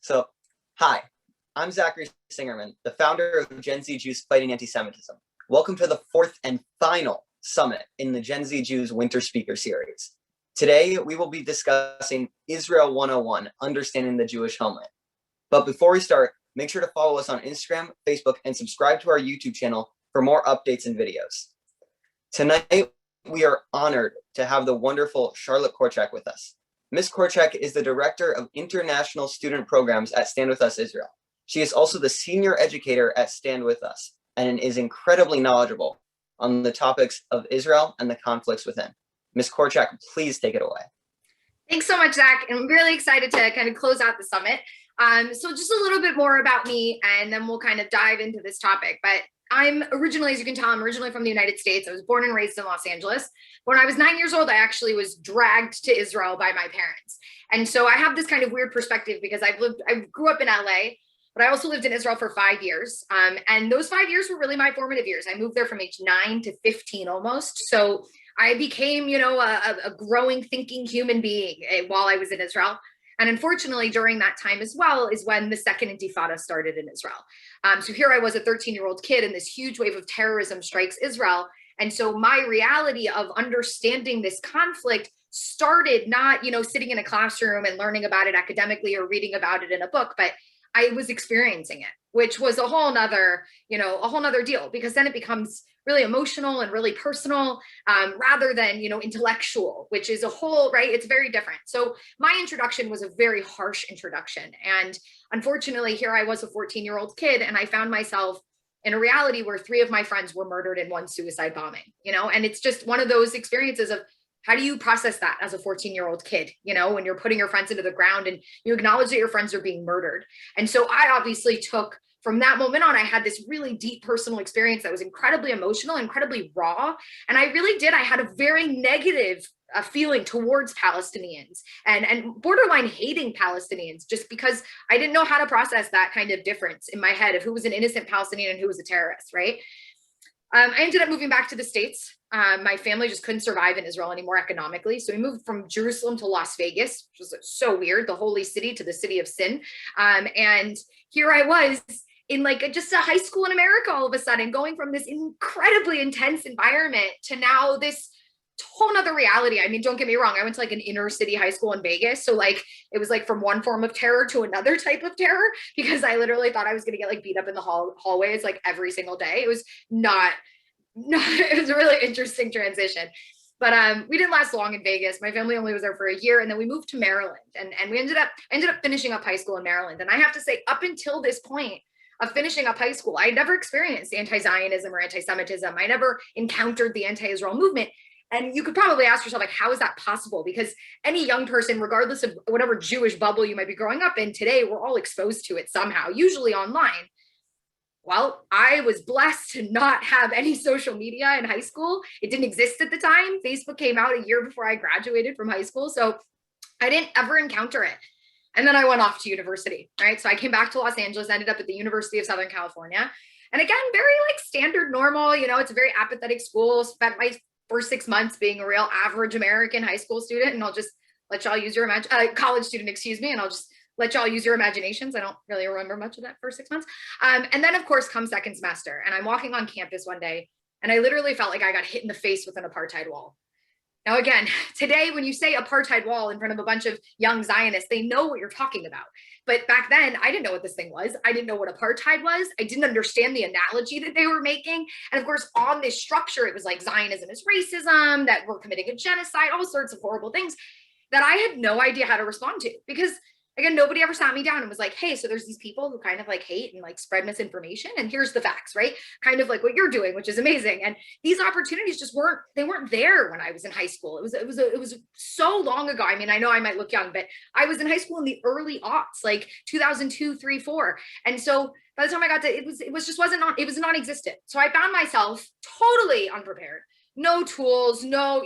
So, hi, I'm Zachary Singerman, the founder of Gen Z Jews Fighting Anti-Semitism. Welcome to the fourth and final summit in the Gen Z Jews Winter Speaker Series. Today, we will be discussing Israel 101, Understanding the Jewish Homeland. But before we start, make sure to follow us on Instagram, Facebook, and subscribe to our YouTube channel for more updates and videos. Tonight, we are honored to have the wonderful Charlotte Korchak with us. Ms. Korchak is the Director of International Student Programs at StandWithUs Israel. She is also the Senior Educator at StandWithUs and is incredibly knowledgeable on the topics of Israel and the conflicts within. Ms. Korchak, please take it away. Thanks so much, Zach. I'm really excited to kind of close out the summit. So just a little bit more about me, and then we'll kind of dive into this topic. But I'm originally, as you can tell, I'm originally from the United States. I was born and raised in Los Angeles. When I was 9 years old, I actually was dragged to Israel by my parents. And so I have this kind of weird perspective because I grew up in LA, but I also lived in Israel for 5 years. And those 5 years were really my formative years. I moved there from age 9 to 15 almost. So I became, a growing, thinking human being while I was in Israel. And unfortunately, during that time as well is when the second intifada started in Israel. So here I was, a 13-year-old kid, and this huge wave of terrorism strikes Israel. And so my reality of understanding this conflict started not, sitting in a classroom and learning about it academically or reading about it in a book, but I was experiencing it, which was a whole nother deal, because then it becomes really emotional and really personal, rather than, intellectual, which is a whole, right? It's very different. So my introduction was a very harsh introduction. And unfortunately, here I was, a 14-year-old kid, and I found myself in a reality where 3 of my friends were murdered in one suicide bombing, and it's just one of those experiences of, how do you process that as a 14-year-old kid, when you're putting your friends into the ground and you acknowledge that your friends are being murdered? And so I obviously took, from that moment on, I had this really deep personal experience that was incredibly emotional, incredibly raw. And I had a very negative feeling towards Palestinians and borderline hating Palestinians, just because I didn't know how to process that kind of difference in my head of who was an innocent Palestinian and who was a terrorist, right? I ended up moving back to the States. My family just couldn't survive in Israel anymore economically. So we moved from Jerusalem to Las Vegas, which was so weird, the holy city to the city of sin. And here I was in just a high school in America, all of a sudden, going from this incredibly intense environment to now this whole nother reality. I mean, don't get me wrong, I went to an inner city high school in Vegas. So it was from one form of terror to another type of terror, because I literally thought I was going to get beat up in the hallways every single day. It was it was a really interesting transition. But we didn't last long in Vegas. My family only was there for a year, and then we moved to Maryland, and we ended up finishing up high school in Maryland. And I have to say, up until this point of finishing up high school, I never experienced anti-Zionism or anti-Semitism. I never encountered the anti-Israel movement. And you could probably ask yourself, how is that possible? Because any young person, regardless of whatever Jewish bubble you might be growing up in today, we're all exposed to it somehow, usually online. Well, I was blessed to not have any social media in high school. It didn't exist at the time. Facebook came out a year before I graduated from high school. So I didn't ever encounter it. And then I went off to university, right? So I came back to Los Angeles, ended up at the University of Southern California. And again, very standard, normal, it's a very apathetic school. Spent my first 6 months being a real average American high school student. And I'll just let y'all use your college student, excuse me. And I'll just let y'all use your imaginations. I don't really remember much of that first 6 months. And then of course comes second semester, and I'm walking on campus one day, and I literally felt like I got hit in the face with an apartheid wall. Now, again, today, when you say apartheid wall in front of a bunch of young Zionists, they know what you're talking about. But back then, I didn't know what this thing was. I didn't know what apartheid was. I didn't understand the analogy that they were making. And of course, on this structure, it was Zionism is racism, that we're committing a genocide, all sorts of horrible things that I had no idea how to respond to. Because again, nobody ever sat me down and was like, hey, so there's these people who kind of hate and spread misinformation, and here's the facts, right? Kind of like what you're doing, which is amazing. And these opportunities just weren't there when I was in high school. It was so long ago. I mean, I know I might look young, but I was in high school in the early aughts, 2002, 3, 4. And so by the time I got to, it was non-existent. So I found myself totally unprepared, no tools, no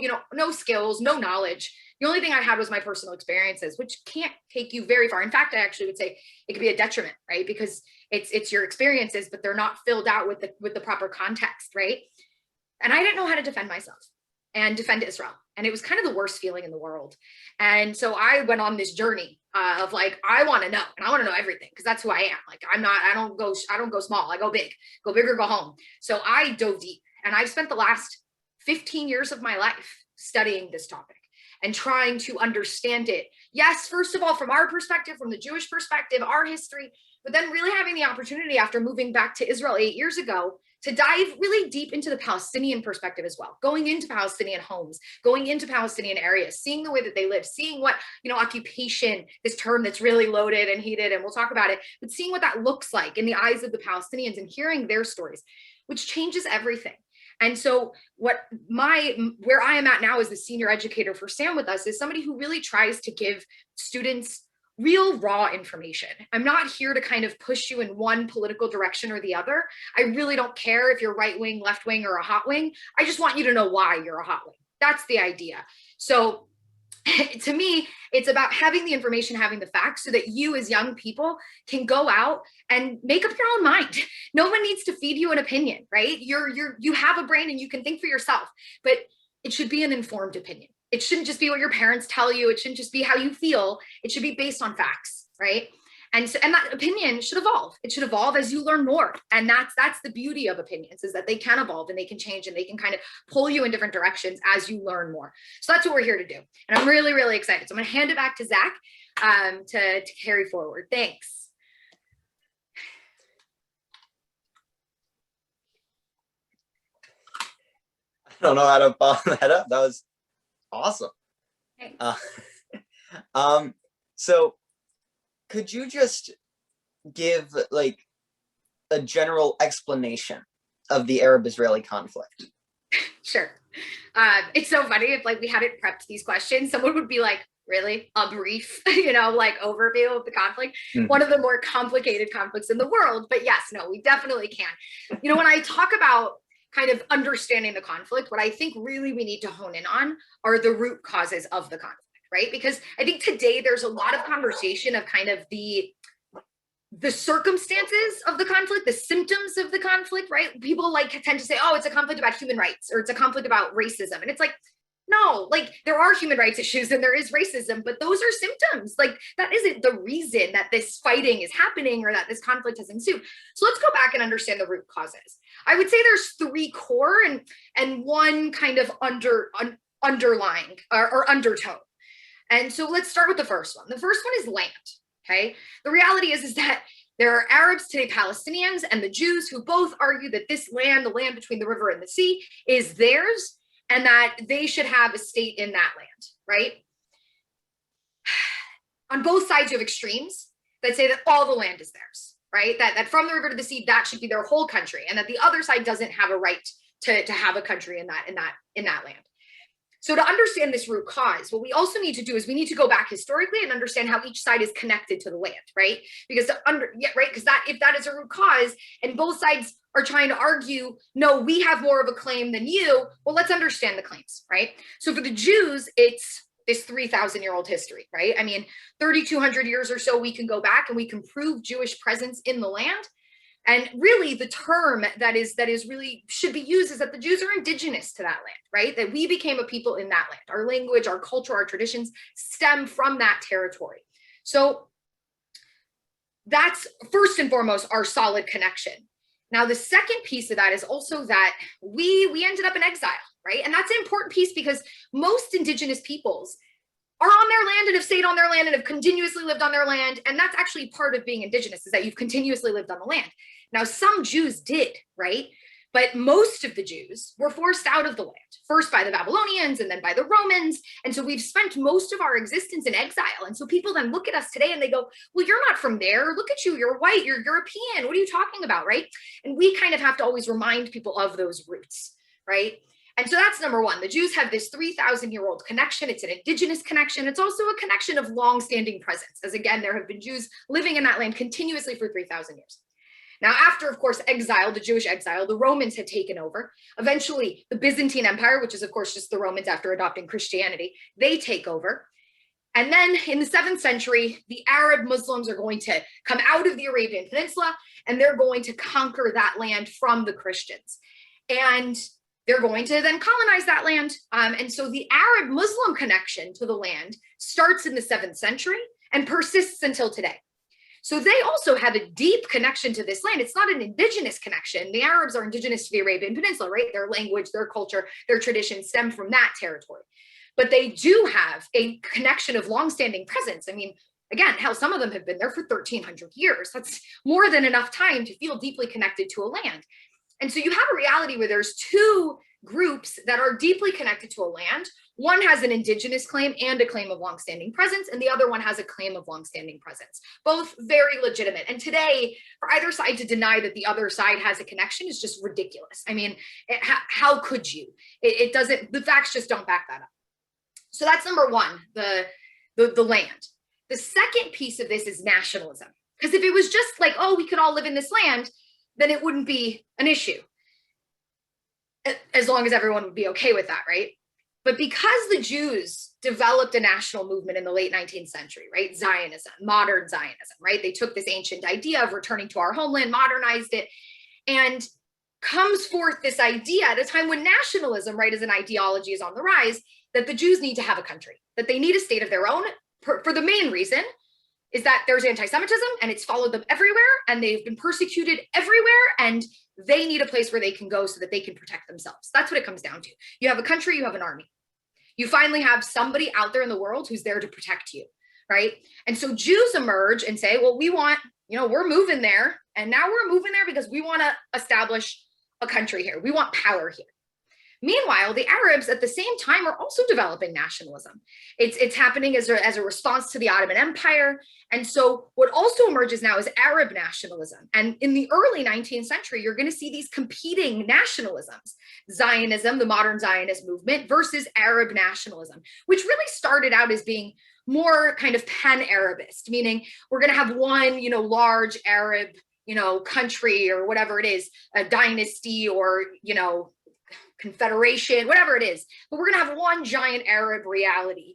skills, no knowledge. The only thing I had was my personal experiences, which can't take you very far. In fact, I actually would say it could be a detriment, right? Because it's your experiences, but they're not filled out with the proper context, right? And I didn't know how to defend myself and defend Israel. And it was kind of the worst feeling in the world. And so I went on this journey of like, I want to know, and I want to know everything because that's who I am. Like, I don't go small. I go big, go big or go home. So I dove deep, and I've spent the last 15 years of my life studying this topic and trying to understand it. Yes, first of all, from our perspective, from the Jewish perspective, our history, but then really having the opportunity after moving back to Israel 8 years ago to dive really deep into the Palestinian perspective as well, going into Palestinian homes, going into Palestinian areas, seeing the way that they live, seeing what, occupation, this term that's really loaded and heated, and we'll talk about it, but seeing what that looks like in the eyes of the Palestinians and hearing their stories, which changes everything. And so where I am at now as the senior educator for StandWithUs is somebody who really tries to give students real raw information. I'm not here to kind of push you in one political direction or the other. I really don't care if you're right wing, left wing, or a hot wing. I just want you to know why you're a hot wing. That's the idea. So to me, it's about having the information, having the facts, so that you as young people can go out and make up your own mind. No one needs to feed you an opinion, right? You have a brain and you can think for yourself, but it should be an informed opinion. It shouldn't just be what your parents tell you. It shouldn't just be how you feel. It should be based on facts, right? And that opinion should evolve. It should evolve as you learn more. And that's the beauty of opinions, is that they can evolve and they can change and they can kind of pull you in different directions as you learn more. So that's what we're here to do. And I'm really, really excited. So I'm going to hand it back to Zach to carry forward. Thanks. I don't know how to follow that up. That was awesome. So could you just give like a general explanation of the Arab-Israeli conflict? Sure. It's so funny if like we hadn't prepped these questions, someone would be like, really? A brief, overview of the conflict. Mm-hmm. One of the more complicated conflicts in the world. But yes, no, we definitely can. When I talk about kind of understanding the conflict, what I think really we need to hone in on are the root causes of the conflict, right? Because I think today there's a lot of conversation of kind of the circumstances of the conflict, the symptoms of the conflict, right? People tend to say, oh, it's a conflict about human rights, or it's a conflict about racism. And it's like, no, there are human rights issues and there is racism, but those are symptoms. That isn't the reason that this fighting is happening or that this conflict has ensued. So let's go back and understand the root causes. I would say there's three core and one kind of underlying or undertone. And so let's start with the first one. The first one is land, okay? The reality is that there are Arabs today, Palestinians, and the Jews who both argue that this land, the land between the river and the sea, is theirs, and that they should have a state in that land, right? On both sides, you have extremes that say that all the land is theirs, right? That from the river to the sea, that should be their whole country, and that the other side doesn't have a right to have a country in that land. So to understand this root cause, what we also need to do is we need to go back historically and understand how each side is connected to the land, right? Because if that is a root cause and both sides are trying to argue, no, we have more of a claim than you, well, let's understand the claims, right? So for the Jews, it's this 3,000-year-old history, right? I mean, 3,200 years or so, we can go back and we can prove Jewish presence in the land. And really the term that is really should be used is that the Jews are indigenous to that land, right? That we became a people in that land. Our language, our culture, our traditions stem from that territory. So that's first and foremost our solid connection. Now, the second piece of that is also that we ended up in exile, right? And that's an important piece because most indigenous peoples are on their land and have stayed on their land and have continuously lived on their land. And that's actually part of being indigenous, is that you've continuously lived on the land. Now, some Jews did, right? But most of the Jews were forced out of the land, first by the Babylonians and then by the Romans. And so we've spent most of our existence in exile. And so people then look at us today and they go, well, you're not from there. Look at you. You're white. You're European. What are you talking about, right? And we kind of have to always remind people of those roots, right? And so that's number one. The Jews have this 3,000-year-old connection. It's an indigenous connection. It's also a connection of long-standing presence, as again, there have been Jews living in that land continuously for 3,000 years. Now, after, of course, exile, the Jewish exile, the Romans had taken over. Eventually, the Byzantine Empire, which is, of course, just the Romans after adopting Christianity, they take over. And then in the 7th century, the Arab Muslims are going to come out of the Arabian Peninsula, and they're going to conquer that land from the Christians. And they're going to then colonize that land. And so the Arab Muslim connection to the land starts in the 7th century and persists until today. So they also have a deep connection to this land. It's not an indigenous connection. The Arabs are indigenous to the Arabian Peninsula, right? Their language, their culture, their traditions stem from that territory. But they do have a connection of longstanding presence. I mean, again, hell, some of them have been there for 1,300 years. That's more than enough time to feel deeply connected to a land. And so you have a reality where there's two groups that are deeply connected to a land. One has an indigenous claim and a claim of longstanding presence, and the other one has a claim of longstanding presence. Both very legitimate. And today, for either side to deny that the other side has a connection is just ridiculous. I mean, how could you? It doesn't, the facts just don't back that up. So that's number one, the land. The second piece of this is nationalism. Because if it was just like, oh, we could all live in this land, then it wouldn't be an issue. As long as everyone would be okay with that, right? But because the Jews developed a national movement in the late 19th century, right? Zionism, modern Zionism, right? They took this ancient idea of returning to our homeland, modernized it, and comes forth this idea at a time when nationalism, right, as an ideology is on the rise, that the Jews need to have a country, that they need a state of their own for the main reason is that there's anti-Semitism and it's followed them everywhere and they've been persecuted everywhere and they need a place where they can go so that they can protect themselves. That's what it comes down to. You have a country, you have an army. You finally have somebody out there in the world who's there to protect you, right? And so Jews emerge and say, well, we want, we're moving there. And now we're moving there because we want to establish a country here. We want power here. Meanwhile, the Arabs at the same time are also developing nationalism. It's happening as a response to the Ottoman Empire. And so what also emerges now is Arab nationalism. And in the early 19th century, you're going to see these competing nationalisms. Zionism, the modern Zionist movement, versus Arab nationalism, which really started out as being more kind of pan-Arabist, meaning we're going to have one, large Arab, country or whatever it is, a dynasty or, confederation, whatever it is, but we're going to have one giant Arab reality.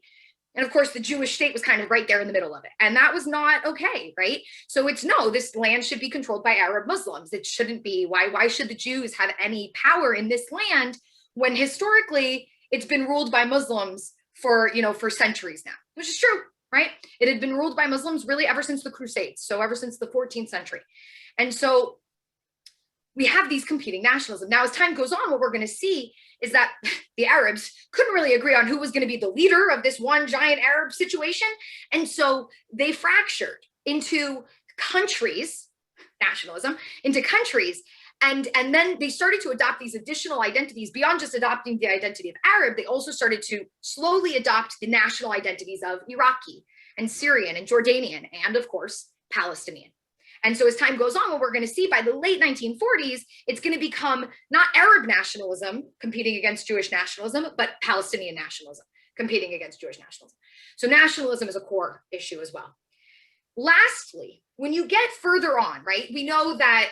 And of course, the Jewish state was kind of right there in the middle of it. And that was not okay, right? So it's no, this land should be controlled by Arab Muslims. It shouldn't be. Why should the Jews have any power in this land when historically it's been ruled by Muslims for centuries now, which is true, right? It had been ruled by Muslims really ever since the Crusades. So ever since the 14th century. And so we have these competing nationalism. Now, as time goes on, what we're going to see is that the Arabs couldn't really agree on who was going to be the leader of this one giant Arab situation. And so they fractured into countries, nationalism, into countries. And then they started to adopt these additional identities beyond just adopting the identity of Arab. They also started to slowly adopt the national identities of Iraqi and Syrian and Jordanian, and of course, Palestinian. And so as time goes on, what we're going to see by the late 1940s, it's going to become not Arab nationalism competing against Jewish nationalism, but Palestinian nationalism competing against Jewish nationalism. So nationalism is a core issue as well. Lastly, when you get further on, right, we know that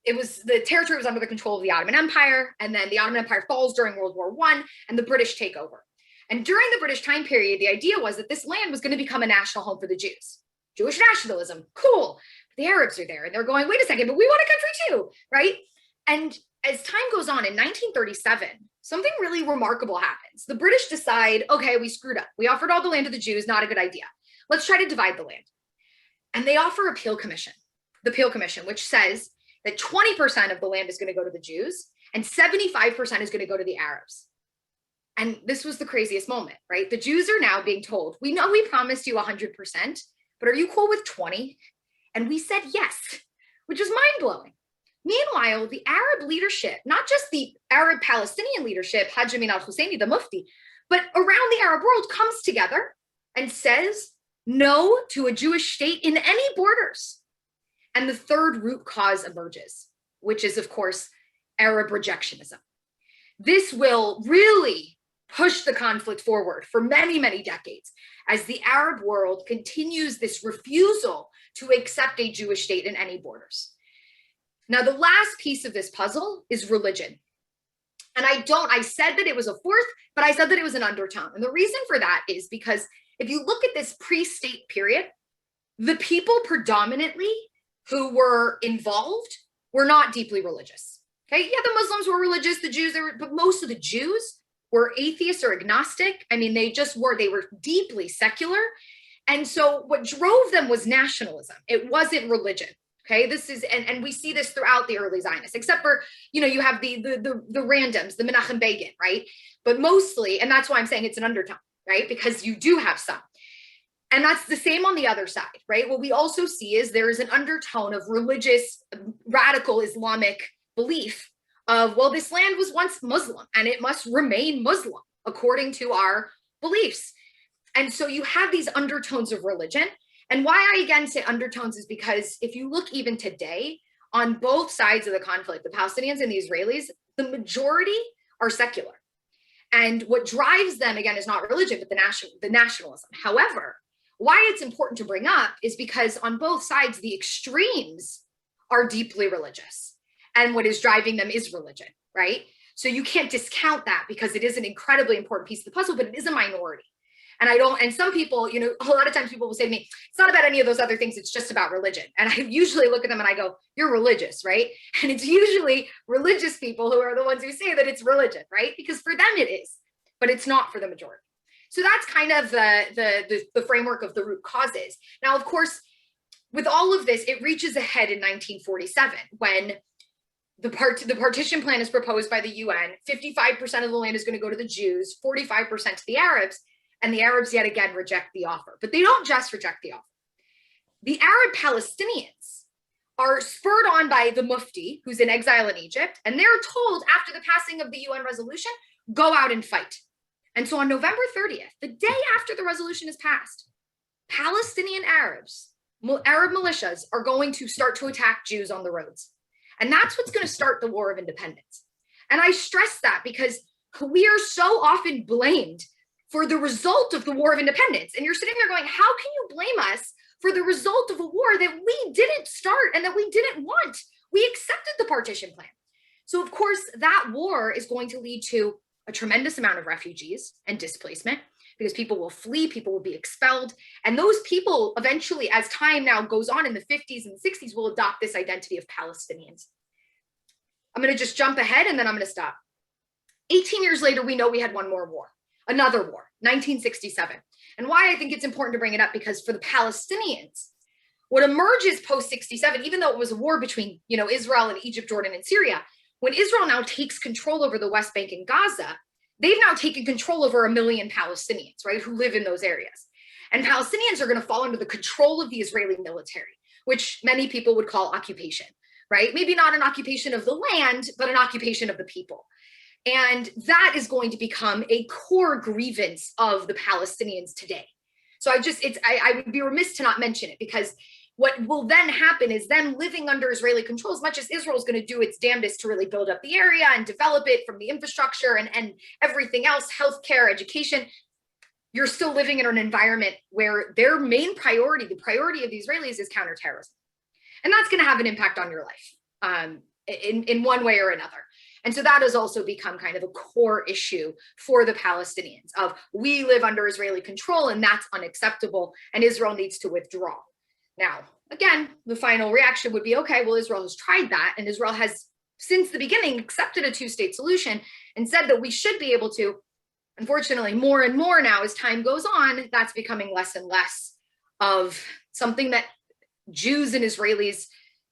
the territory was under the control of the Ottoman Empire, and then the Ottoman Empire falls during World War I, and the British take over. And during the British time period, the idea was that this land was going to become a national home for the Jews. Jewish nationalism, cool. The Arabs are there and they're going, wait a second, but we want a country too, right? And as time goes on, in 1937, something really remarkable happens. The British decide, okay, we screwed up. We offered all the land to the Jews, not a good idea. Let's try to divide the land. And they offer a Peel Commission, the Peel Commission, which says that 20% of the land is going to go to the Jews and 75% is going to go to the Arabs. And this was the craziest moment, right? The Jews are now being told, we know we promised you 100%, but are you cool with 20? And we said yes, which is mind-blowing. Meanwhile, the Arab leadership, not just the Arab Palestinian leadership, Haj Amin al-Husseini, the Mufti, but around the Arab world comes together and says no to a Jewish state in any borders. And the third root cause emerges, which is, of course, Arab rejectionism. This will really push the conflict forward for many, many decades as the Arab world continues this refusal to accept a Jewish state in any borders. Now, the last piece of this puzzle is religion. And I said that it was a fourth, but I said that it was an undertone. And the reason for that is because if you look at this pre-state period, the people predominantly who were involved were not deeply religious. Okay, yeah, the Muslims were religious, the Jews, but most of the Jews were atheists or agnostic. I mean, they were deeply secular. And so what drove them was nationalism. It wasn't religion. Okay, this is, and we see this throughout the early Zionists, except for, you have the randoms, the Menachem Begin, right? But mostly, and that's why I'm saying it's an undertone, right? Because you do have some. And that's the same on the other side, right? What we also see is there is an undertone of religious, radical Islamic belief of, well, this land was once Muslim and it must remain Muslim according to our beliefs. And so you have these undertones of religion. And why I again say undertones is because if you look even today on both sides of the conflict, the Palestinians and the Israelis, the majority are secular. And what drives them, again, is not religion, but the nationalism. However, why it's important to bring up is because on both sides, the extremes are deeply religious. And what is driving them is religion, right? So you can't discount that because it is an incredibly important piece of the puzzle, but it is a minority. And some people, a lot of times people will say to me, it's not about any of those other things, it's just about religion. And I usually look at them and I go, you're religious, right? And it's usually religious people who are the ones who say that it's religion, right? Because for them it is, but it's not for the majority. So that's kind of the framework of the root causes. Now, of course, with all of this, it reaches a head in 1947 when the partition plan is proposed by the UN. 55% of the land is going to go to the Jews, 45% to the Arabs. And the Arabs yet again reject the offer. But they don't just reject the offer. The Arab Palestinians are spurred on by the Mufti, who's in exile in Egypt, and they're told after the passing of the UN resolution, go out and fight. And so on November 30th, the day after the resolution is passed, Palestinian Arabs, Arab militias are going to start to attack Jews on the roads. And that's what's going to start the War of Independence. And I stress that because we are so often blamed for the result of the War of Independence. And you're sitting there going, how can you blame us for the result of a war that we didn't start and that we didn't want? We accepted the partition plan. So of course, that war is going to lead to a tremendous amount of refugees and displacement because people will flee, people will be expelled. And those people eventually, as time now goes on in the 50s and 60s, will adopt this identity of Palestinians. I'm going to just jump ahead and then I'm going to stop. 18 years later, we know we had one more war. Another war, 1967. And why I think it's important to bring it up, because for the Palestinians, what emerges post-67, even though it was a war between, Israel and Egypt, Jordan, and Syria, when Israel now takes control over the West Bank and Gaza, they've now taken control over 1 million Palestinians, right, who live in those areas. And Palestinians are going to fall under the control of the Israeli military, which many people would call occupation, right? Maybe not an occupation of the land, but an occupation of the people. And that is going to become a core grievance of the Palestinians today. So I would be remiss to not mention it, because what will then happen is them living under Israeli control, as much as Israel is going to do its damnedest to really build up the area and develop it from the infrastructure and everything else, healthcare, education, you're still living in an environment where their main priority, the priority of the Israelis, is counterterrorism. And that's going to have an impact on your life in one way or another. And so that has also become kind of a core issue for the Palestinians of, we live under Israeli control and that's unacceptable and Israel needs to withdraw. Now, again, the final reaction would be, okay, well, Israel has tried that, and Israel has since the beginning accepted a two-state solution and said that we should be able to. Unfortunately, more and more now as time goes on, that's becoming less and less of something that Jews and Israelis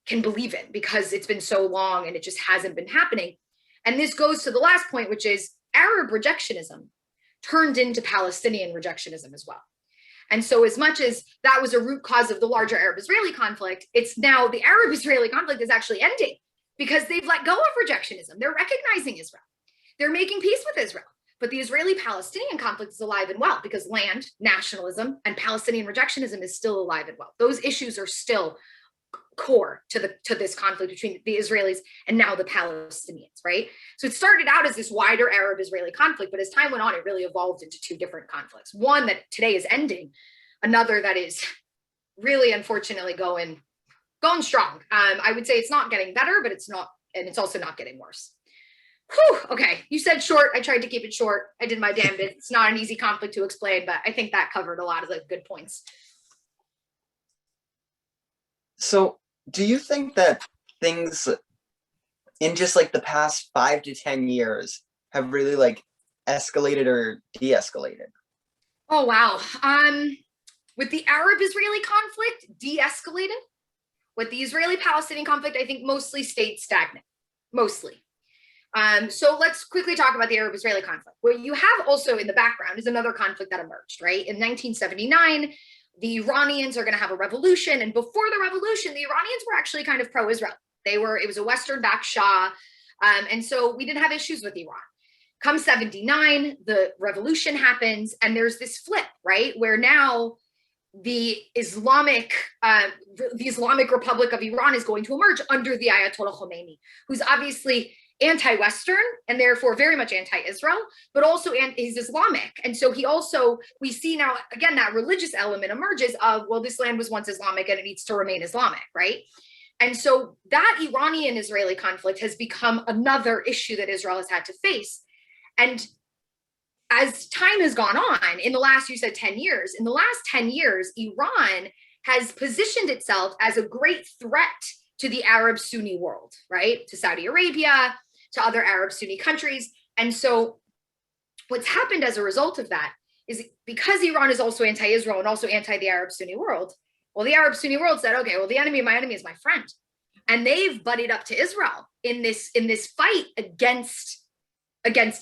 can believe in, because it's been so long and it just hasn't been happening. And this goes to the last point, which is Arab rejectionism turned into Palestinian rejectionism as well. And so as much as that was a root cause of the larger Arab-Israeli conflict, it's now the Arab-Israeli conflict is actually ending because they've let go of rejectionism. They're recognizing Israel. They're making peace with Israel. But the Israeli-Palestinian conflict is alive and well because land, nationalism, and Palestinian rejectionism is still alive and well. Those issues are still core to this conflict between the Israelis and now the Palestinians, right? So it started out as this wider Arab-Israeli conflict, but as time went on, it really evolved into two different conflicts. One that today is ending, another that is really, unfortunately, going strong. I would say it's not getting better, but it's not, and it's also not getting worse. Whew, okay, you said short. I tried to keep it short. I did my damnedest. It's not an easy conflict to explain, but I think that covered a lot of the good points. So do you think that things in just like the past 5 to 10 years have really like escalated or de-escalated? Oh, wow. With the Arab-Israeli conflict, de-escalated. With the Israeli-Palestinian conflict, I think mostly stayed stagnant, mostly. So let's quickly talk about the Arab-Israeli conflict. What you have also in the background is another conflict that emerged, right? In 1979, the Iranians are going to have a revolution. And before the revolution, the Iranians were actually kind of pro-Israel. It was a Western-backed Shah. And so we didn't have issues with Iran. Come 79, the revolution happens, and there's this flip, right? Where now the Islamic Republic of Iran is going to emerge under the Ayatollah Khomeini, who's obviously anti-Western and therefore very much anti-Israel, but also he's Islamic. And so we see now, again, that religious element emerges of, well, this land was once Islamic and it needs to remain Islamic, right? And so that Iranian-Israeli conflict has become another issue that Israel has had to face. And as time has gone on, in the last, you said 10 years, in the last 10 years, Iran has positioned itself as a great threat to the Arab Sunni world, right? To Saudi Arabia, to other Arab Sunni countries. And so what's happened as a result of that is because Iran is also anti-Israel and also anti the Arab Sunni world, well, the Arab Sunni world said, okay, well, the enemy of my enemy is my friend. And they've buddied up to Israel in this fight against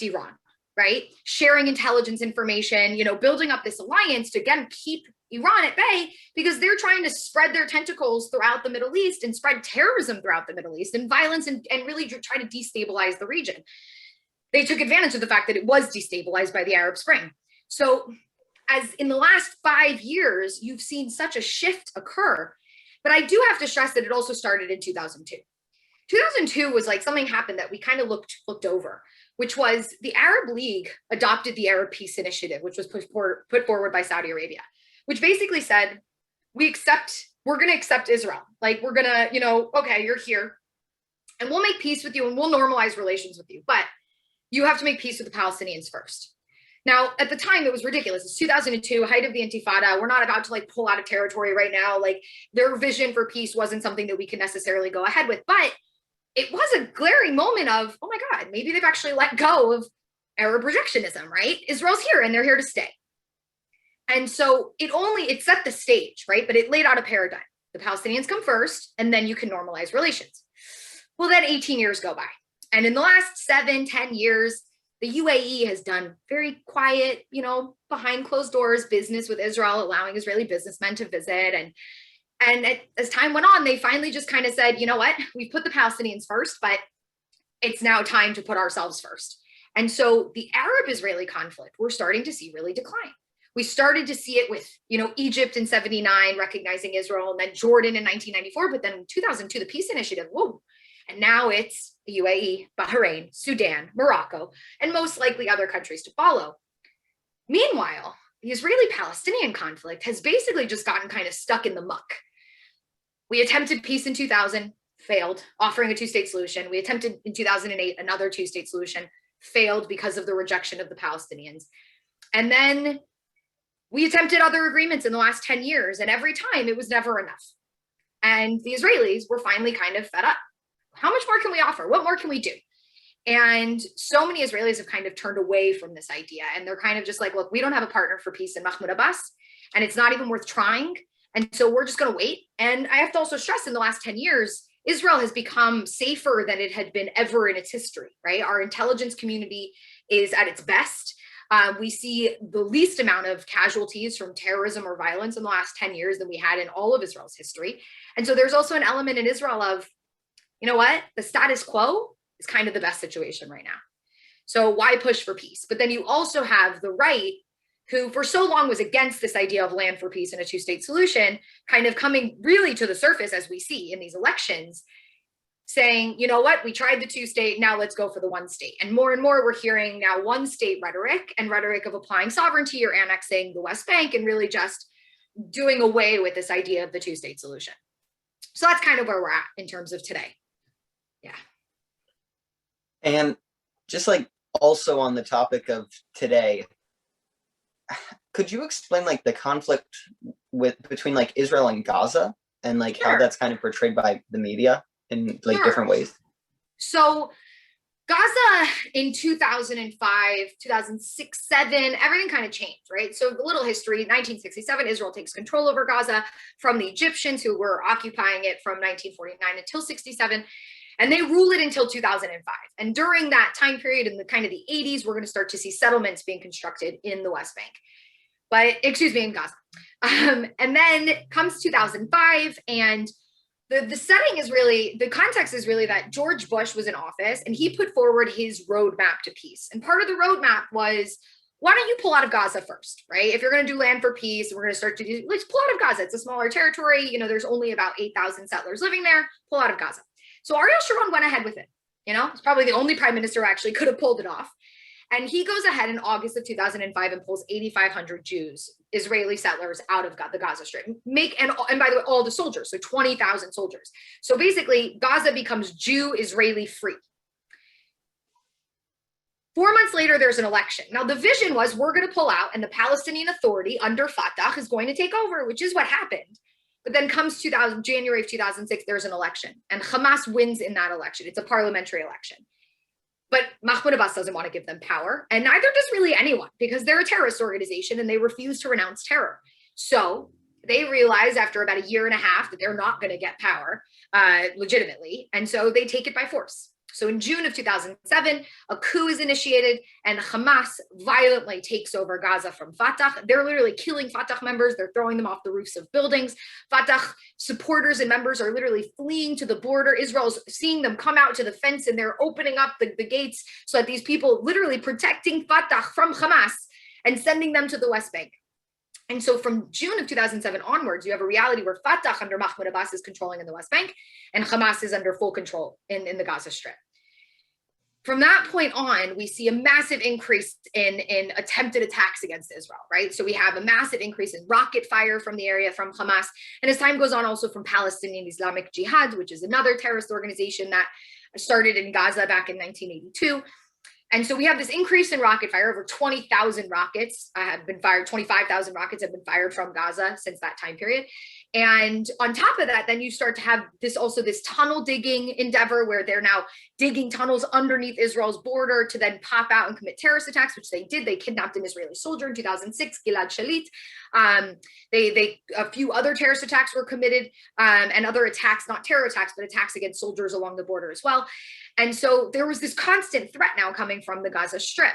Iran, right? Sharing intelligence information, building up this alliance to, again, keep Iran at bay, because they're trying to spread their tentacles throughout the Middle East and spread terrorism throughout the Middle East and violence and really try to destabilize the region. They took advantage of the fact that it was destabilized by the Arab Spring. So as in the last 5 years, you've seen such a shift occur. But I do have to stress that it also started in 2002. 2002 was like something happened that we kind of looked over, which was the Arab League adopted the Arab Peace Initiative, which was put forward by Saudi Arabia, which basically said, we're going to accept Israel. Like, we're going to, okay, you're here and we'll make peace with you and we'll normalize relations with you, but you have to make peace with the Palestinians first. Now, at the time, it was ridiculous. It's 2002, height of the Intifada. We're not about to pull out of territory right now. Like, their vision for peace wasn't something that we could necessarily go ahead with, but it was a glaring moment of, oh my God, maybe they've actually let go of Arab rejectionism, right? Israel's here and they're here to stay. And so it set the stage, right? But it laid out a paradigm. The Palestinians come first, and then you can normalize relations. Well, then 18 years go by. And in the last 7-10 years, the UAE has done very quiet, behind closed doors business with Israel, allowing Israeli businessmen to visit. And as time went on, they finally just kind of said, you know what, we've put the Palestinians first, but it's now time to put ourselves first. And so the Arab-Israeli conflict, we're starting to see really decline. We started to see it with, Egypt in 79, recognizing Israel, and then Jordan in 1994, but then in 2002, the Peace Initiative, whoa. And now it's the UAE, Bahrain, Sudan, Morocco, and most likely other countries to follow. Meanwhile, the Israeli-Palestinian conflict has basically just gotten kind of stuck in the muck. We attempted peace in 2000, failed, offering a two-state solution. We attempted in 2008, another two-state solution, failed because of the rejection of the Palestinians. And then we attempted other agreements in the last 10 years, and every time it was never enough. And the Israelis were finally kind of fed up. How much more can we offer? What more can we do? And so many Israelis have kind of turned away from this idea. And they're kind of just like, look, we don't have a partner for peace in Mahmoud Abbas, and it's not even worth trying. And so we're just going to wait. And I have to also stress, in the last 10 years, Israel has become safer than it had been ever in its history, right? Our intelligence community is at its best. We see the least amount of casualties from terrorism or violence in the last 10 years than we had in all of Israel's history. And so there's also an element in Israel of, you know what, the status quo is kind of the best situation right now. So why push for peace? But then you also have the right, who for so long was against this idea of land for peace and a two-state solution, kind of coming really to the surface, as we see in these elections, saying, you know what, we tried the two-state, now let's go for the one-state. And more we're hearing now one-state rhetoric and rhetoric of applying sovereignty or annexing the West Bank and really just doing away with this idea of the two-state solution. So that's kind of where we're at in terms of today. Yeah. And just also on the topic of today, could you explain the conflict between Israel and Gaza and Sure. how that's kind of portrayed by the media in Sure. different ways? So Gaza in 2005, 2006, 7, everything kind of changed, right? So a little history, 1967, Israel takes control over Gaza from the Egyptians who were occupying it from 1949 until 67, and they rule it until 2005. And during that time period in the kind of the 80s, we're going to start to see settlements being constructed in the West Bank, in Gaza. And then comes 2005, and the setting is really, the context is really that George Bush was in office and he put forward his roadmap to peace. And part of the roadmap was, why don't you pull out of Gaza first, right? If you're going to do land for peace, we're going to start to do, let's pull out of Gaza. It's a smaller territory. You know, there's only about 8,000 settlers living there. Pull out of Gaza. So Ariel Sharon went ahead with it. You know, it's probably the only prime minister who actually could have pulled it off. And he goes ahead in August of 2005 and pulls 8,500 Jews, Israeli settlers, out of the Gaza Strip. And by the way, all the soldiers, so 20,000 soldiers. So basically, Gaza becomes Jew-Israeli free. 4 months later, there's an election. Now, the vision was we're going to pull out, and the Palestinian Authority under Fatah is going to take over, which is what happened. But then comes January of 2006, there's an election, and Hamas wins in that election. It's a parliamentary election. But Mahmoud Abbas doesn't want to give them power, and neither does really anyone, because they're a terrorist organization and they refuse to renounce terror. So they realize after about a year and a half that they're not going to get power legitimately, and so they take it by force. So in June of 2007, a coup is initiated and Hamas violently takes over Gaza from Fatah. They're literally killing Fatah members. They're throwing them off the roofs of buildings. Fatah supporters and members are literally fleeing to the border. Israel's seeing them come out to the fence and they're opening up the gates so that these people literally protecting Fatah from Hamas and sending them to the West Bank. And so from June of 2007 onwards, you have a reality where Fatah under Mahmoud Abbas is controlling in the West Bank and Hamas is under full control in the Gaza Strip. From that point on, we see a massive increase in attempted attacks against Israel, right? So we have a massive increase in rocket fire from the area from Hamas. And as time goes on, also from Palestinian Islamic Jihad, which is another terrorist organization that started in Gaza back in 1982. And so we have this increase in rocket fire. Over 20,000 rockets have been fired. 25,000 rockets have been fired from Gaza since that time period. And on top of that, then you start to have this tunnel digging endeavor where they're now digging tunnels underneath Israel's border to then pop out and commit terrorist attacks, which they did. They kidnapped an Israeli soldier in 2006, Gilad Shalit. A few other terrorist attacks were committed and other attacks, not terror attacks, but attacks against soldiers along the border as well. And so there was this constant threat now coming from the Gaza Strip.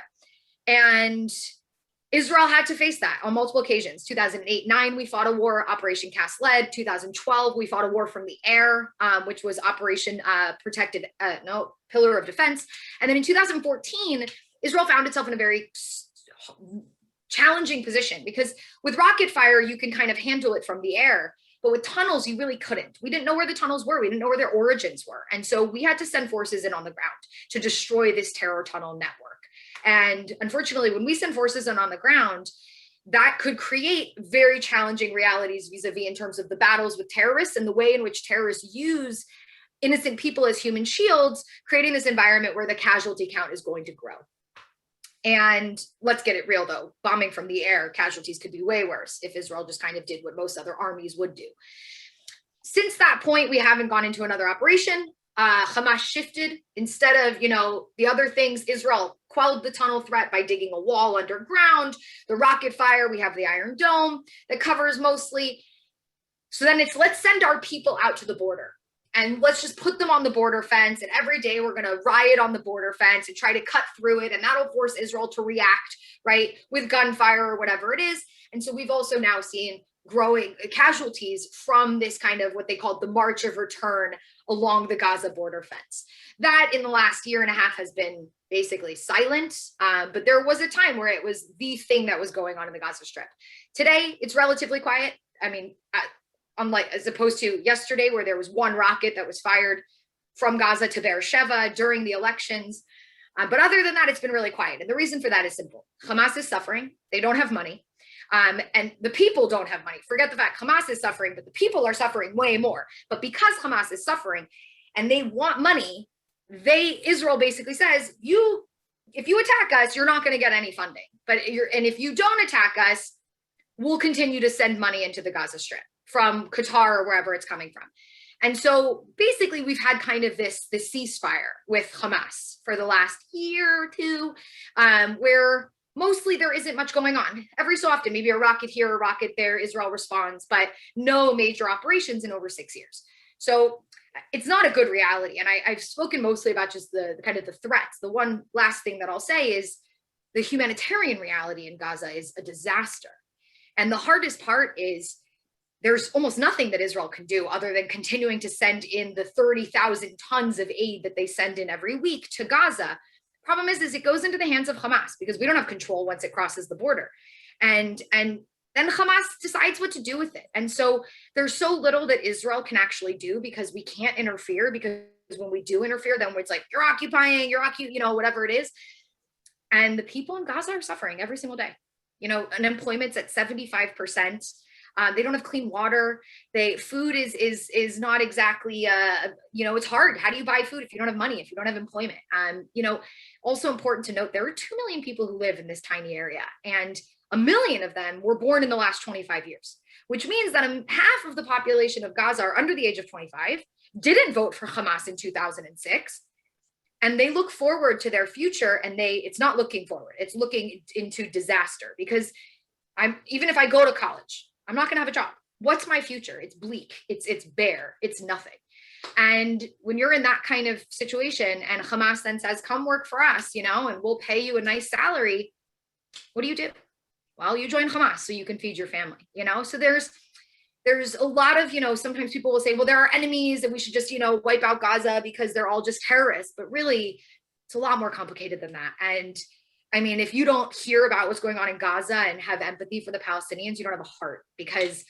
And Israel had to face that on multiple occasions. 2008-9, we fought a war, Operation Cast Lead. 2012, we fought a war from the air, which was Operation Pillar of Defense. And then in 2014, Israel found itself in a very challenging position because with rocket fire, you can kind of handle it from the air. But with tunnels, you really couldn't. We didn't know where the tunnels were. We didn't know where their origins were. And so we had to send forces in on the ground to destroy this terror tunnel network. And unfortunately, when we send forces in on the ground, that could create very challenging realities vis-a-vis in terms of the battles with terrorists and the way in which terrorists use innocent people as human shields, creating this environment where the casualty count is going to grow. And let's get it real, though. Bombing from the air, casualties could be way worse if Israel just kind of did what most other armies would do. Since that point, we haven't gone into another operation. Hamas shifted. Instead of, the other things, Israel quelled the tunnel threat by digging a wall underground. The rocket fire, we have the Iron Dome that covers mostly. So then it's, let's send our people out to the border. And let's just put them on the border fence. And every day we're going to riot on the border fence and try to cut through it. And that'll force Israel to react, right, with gunfire or whatever it is. And so we've also now seen growing casualties from this kind of what they called the March of Return along the Gaza border fence. That in the last year and a half has been basically silent. But there was a time where it was the thing that was going on in the Gaza Strip. Today, it's relatively quiet. I mean, unlike as opposed to yesterday where there was one rocket that was fired from Gaza to Beersheba during the elections. But other than that, it's been really quiet. And the reason for that is simple. Hamas is suffering. They don't have money. And the people don't have money. Forget the fact Hamas is suffering, but the people are suffering way more. But because Hamas is suffering and they want money, Israel basically says, if you attack us, you're not going to get any funding. And if you don't attack us, we'll continue to send money into the Gaza Strip from Qatar or wherever it's coming from. And so basically we've had kind of this ceasefire with Hamas for the last year or two, where mostly there isn't much going on. Every so often, maybe a rocket here, a rocket there, Israel responds, but no major operations in over 6 years. So it's not a good reality. And I've spoken mostly about just the kind of the threats. The one last thing that I'll say is the humanitarian reality in Gaza is a disaster. And the hardest part is there's almost nothing that Israel can do other than continuing to send in the 30,000 tons of aid that they send in every week to Gaza. Problem is it goes into the hands of Hamas because we don't have control once it crosses the border. And then Hamas decides what to do with it. And so there's so little that Israel can actually do because we can't interfere, because when we do interfere, then it's like, you're occupying, whatever it is. And the people in Gaza are suffering every single day. Unemployment's at 75%. They don't have clean water. Food is not exactly, it's hard. How do you buy food if you don't have money, if you don't have employment? Also important to note, there are 2 million people who live in this tiny area, and 1 million of them were born in the last 25 years, which means that half of the population of Gaza are under the age of 25, didn't vote for Hamas in 2006, and they look forward to their future, and it's not looking forward, it's looking into disaster. Because even if I go to college, I'm not going to have a job. What's my future? It's bleak. It's bare. It's nothing. And when you're in that kind of situation and Hamas then says, come work for us, and we'll pay you a nice salary, what do? Well, you join Hamas so you can feed your family, So there's a lot of, sometimes people will say, well, there are enemies and we should just, wipe out Gaza because they're all just terrorists. But really, it's a lot more complicated than that. And I mean, if you don't hear about what's going on in Gaza and have empathy for the Palestinians, you don't have a heart, because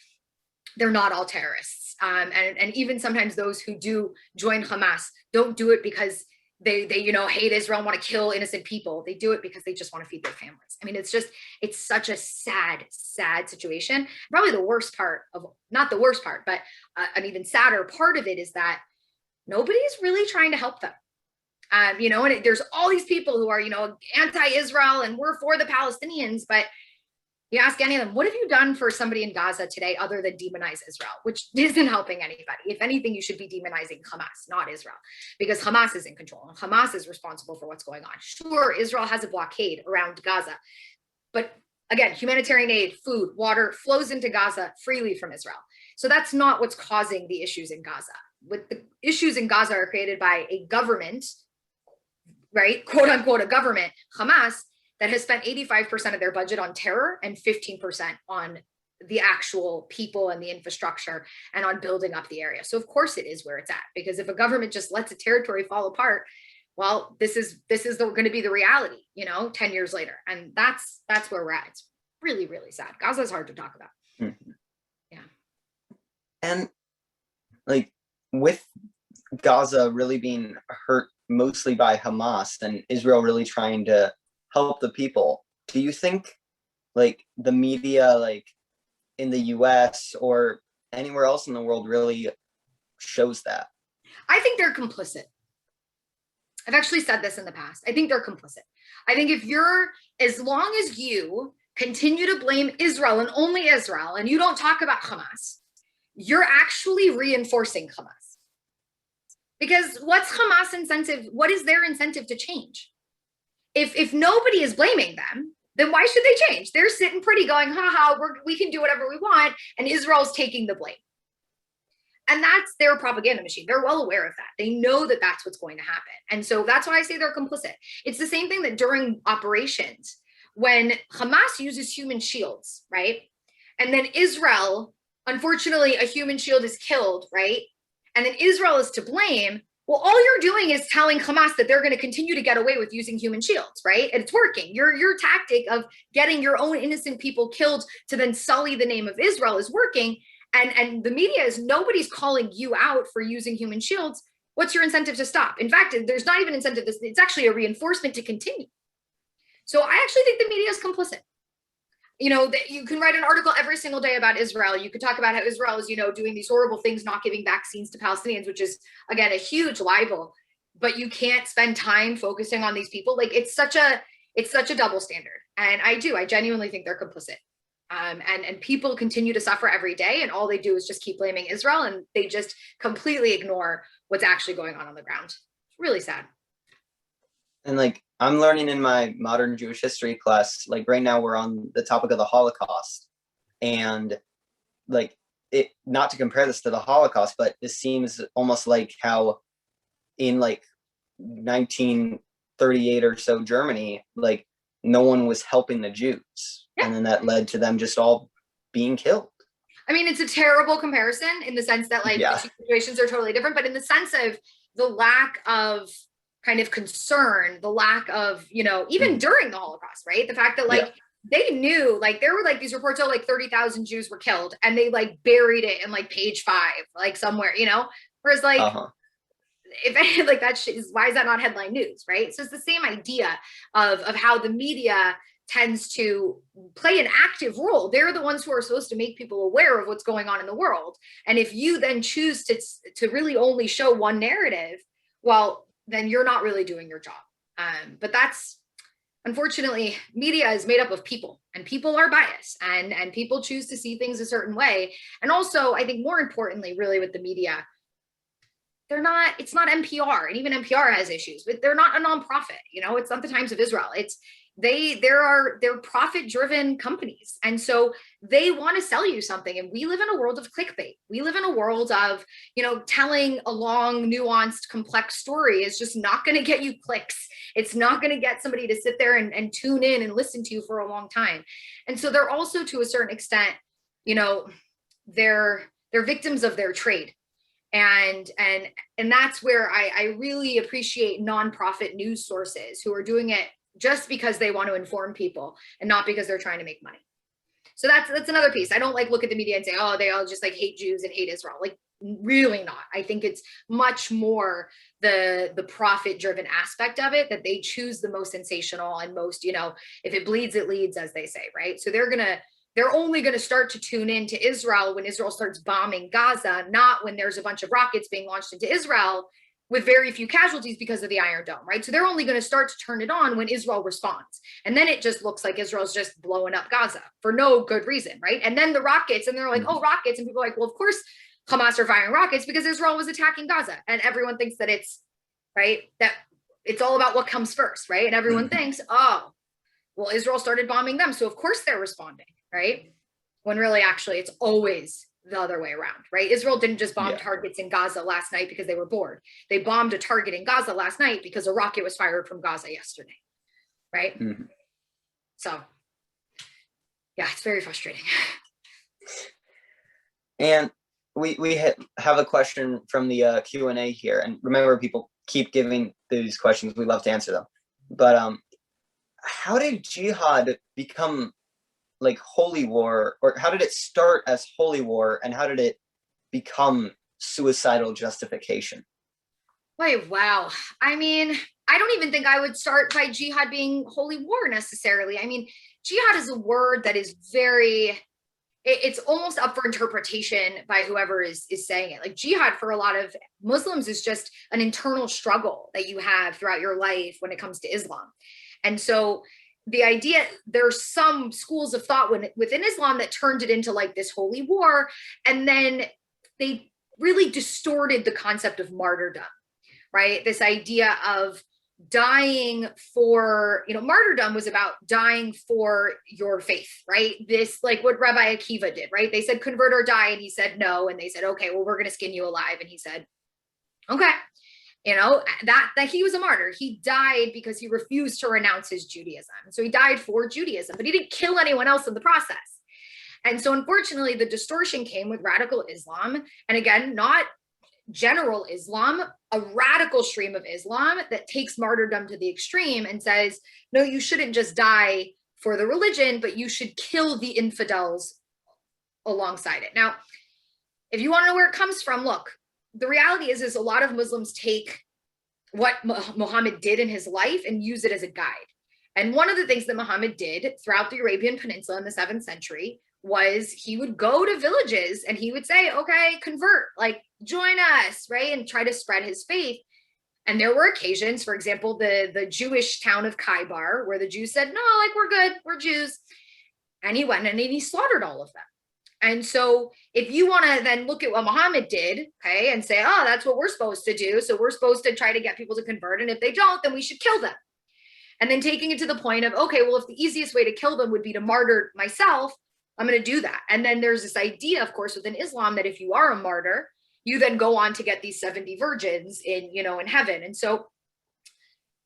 they're not all terrorists. And even sometimes those who do join Hamas don't do it because they hate Israel and want to kill innocent people. They do it because they just want to feed their families. I mean, it's such a sad situation. Probably the worst part not the worst part, but an even sadder part of it is that nobody's really trying to help them. And there's all these people who are, anti-Israel and we're for the Palestinians, but you ask any of them, what have you done for somebody in Gaza today other than demonize Israel, which isn't helping anybody. If anything, you should be demonizing Hamas, not Israel, because Hamas is in control and Hamas is responsible for what's going on. Sure, Israel has a blockade around Gaza, but again, humanitarian aid, food, water flows into Gaza freely from Israel. So that's not what's causing the issues in Gaza. What the issues in Gaza are created by a government, right, quote unquote, a government, Hamas, that has spent 85% of their budget on terror and 15% on the actual people and the infrastructure and on building up the area. So of course it is where it's at, because if a government just lets a territory fall apart, well, this is going to be the reality, 10 years later. And that's where we're at. It's really, really sad. Gaza is hard to talk about. Mm-hmm. Yeah. And with Gaza really being hurt mostly by Hamas and Israel really trying to help the people, do you think the media in the US or anywhere else in the world really shows that? I think they're complicit. I've actually said this in the past. I think they're complicit. I think as long as you continue to blame Israel and only Israel, and you don't talk about Hamas, you're actually reinforcing Hamas. Because what's Hamas incentive? What is their incentive to change? If nobody is blaming them, then why should they change? They're sitting pretty going, we can do whatever we want, and Israel's taking the blame. And that's their propaganda machine. They're well aware of that. They know that that's what's going to happen. And so that's why I say they're complicit. It's the same thing that during operations, when Hamas uses human shields, right? And then Israel, unfortunately, a human shield is killed, right? And then Israel is to blame. Well, all you're doing is telling Hamas that they're going to continue to get away with using human shields, right? And it's working. Your tactic of getting your own innocent people killed to then sully the name of Israel is working. And the media nobody's calling you out for using human shields. What's your incentive to stop? In fact, there's not even incentive. It's actually a reinforcement to continue. So I actually think the media is complicit. You can write an article every single day about Israel. You could talk about how Israel is, doing these horrible things, not giving vaccines to Palestinians, which is, again, a huge libel. But you can't spend time focusing on these people. It's such a double standard. And I genuinely think they're complicit. And people continue to suffer every day, and all they do is just keep blaming Israel, and they just completely ignore what's actually going on the ground. It's really sad. And like, I'm learning in my modern Jewish history class, like right now we're on the topic of the Holocaust, and like, it, not to compare this to the Holocaust, but this seems almost like how in like 1938 or so Germany, like no one was helping the Jews. Yeah. And then that led to them just all being killed. I mean, it's a terrible comparison in the sense that like the two situations are totally different, but in the sense of the lack of kind of concern, the lack of, you know, even during the Holocaust, right? The fact that like they knew, like there were like these reports of like 30,000 Jews were killed, and they like buried it in like page 5, like somewhere, you know, whereas like, if like that shit is, why is that not headline news, right? So it's the same idea of how the media tends to play an active role. They're the ones who are supposed to make people aware of what's going on in the world. And if you then choose to really only show one narrative, well, then you're not really doing your job. But that's, unfortunately, media is made up of people, and people are biased, and people choose to see things a certain way. And also, I think more importantly, really with the media, it's not NPR, and even NPR has issues, but they're not a nonprofit, you know, it's not the Times of Israel. They're profit-driven companies. And so they want to sell you something. And we live in a world of clickbait. We live in a world of, you know, telling a long, nuanced, complex story is just not going to get you clicks. It's not going to get somebody to sit there and tune in and listen to you for a long time. And so they're also, to a certain extent, you know, they're victims of their trade. And that's where I really appreciate nonprofit news sources who are doing it just because they want to inform people and not because they're trying to make money. So that's another piece. I don't like look at the media and say, oh, they all just like hate Jews and hate Israel. Like, really not. I think it's much more the profit driven aspect of it, that they choose the most sensational and most, you know, if it bleeds, it leads, as they say, right? So they're only going to start to tune in to Israel when Israel starts bombing Gaza, not when there's a bunch of rockets being launched into Israel with very few casualties because of the Iron Dome, right? So they're only going to start to turn it on when Israel responds. And then it just looks like Israel's just blowing up Gaza for no good reason, right? And then the rockets, and they're like, oh, rockets. And people are like, well, of course Hamas are firing rockets because Israel was attacking Gaza. And everyone thinks that it's, right, that it's all about what comes first, right? And everyone thinks, oh, well, Israel started bombing them, so of course they're responding, right? When really, actually, it's always the other way around, right? Israel didn't just bomb targets in Gaza last night because they were bored. They bombed a target in Gaza last night because a rocket was fired from Gaza yesterday, right? So, yeah, it's very frustrating. And we have a question from the Q&A here. And remember, people keep giving these questions. We love to answer them. But how did jihad become like holy war, or how did it start as holy war, and how did it become suicidal justification? Wait, wow. I mean, I don't even think I would start by jihad being holy war necessarily. I mean, jihad is a word that is very, it's almost up for interpretation by whoever is saying it. Like, jihad for a lot of Muslims is just an internal struggle that you have throughout your life when it comes to Islam. And so the idea, there's some schools of thought within Islam that turned it into like this holy war, and then they really distorted the concept of martyrdom, right? This idea of dying for, you know, martyrdom was about dying for your faith, right? This, like what Rabbi Akiva did, right? They said, convert or die, and he said no, and they said, okay, well, we're going to skin you alive, and he said, okay. You know, that he was a martyr. He died because he refused to renounce his Judaism. So he died for Judaism, but he didn't kill anyone else in the process. And so unfortunately, the distortion came with radical Islam. And again, not general Islam, a radical stream of Islam that takes martyrdom to the extreme and says, no, you shouldn't just die for the religion, but you should kill the infidels alongside it. Now, if you want to know where it comes from, look, the reality is a lot of Muslims take what Muhammad did in his life and use it as a guide. And one of the things that Muhammad did throughout the Arabian Peninsula in the 7th century was he would go to villages and he would say, okay, convert, like join us, right? And try to spread his faith. And there were occasions, for example, the Jewish town of Khaybar, where the Jews said, no, like, we're good, we're Jews. and he went and he slaughtered all of them. And so if you want to then look at what Muhammad did, okay, and say, oh, that's what we're supposed to do. So we're supposed to try to get people to convert. And if they don't, then we should kill them. And then taking it to the point of, okay, well, if the easiest way to kill them would be to martyr myself, I'm going to do that. And then there's this idea, of course, within Islam that if you are a martyr, you then go on to get these 70 virgins in, in heaven. And so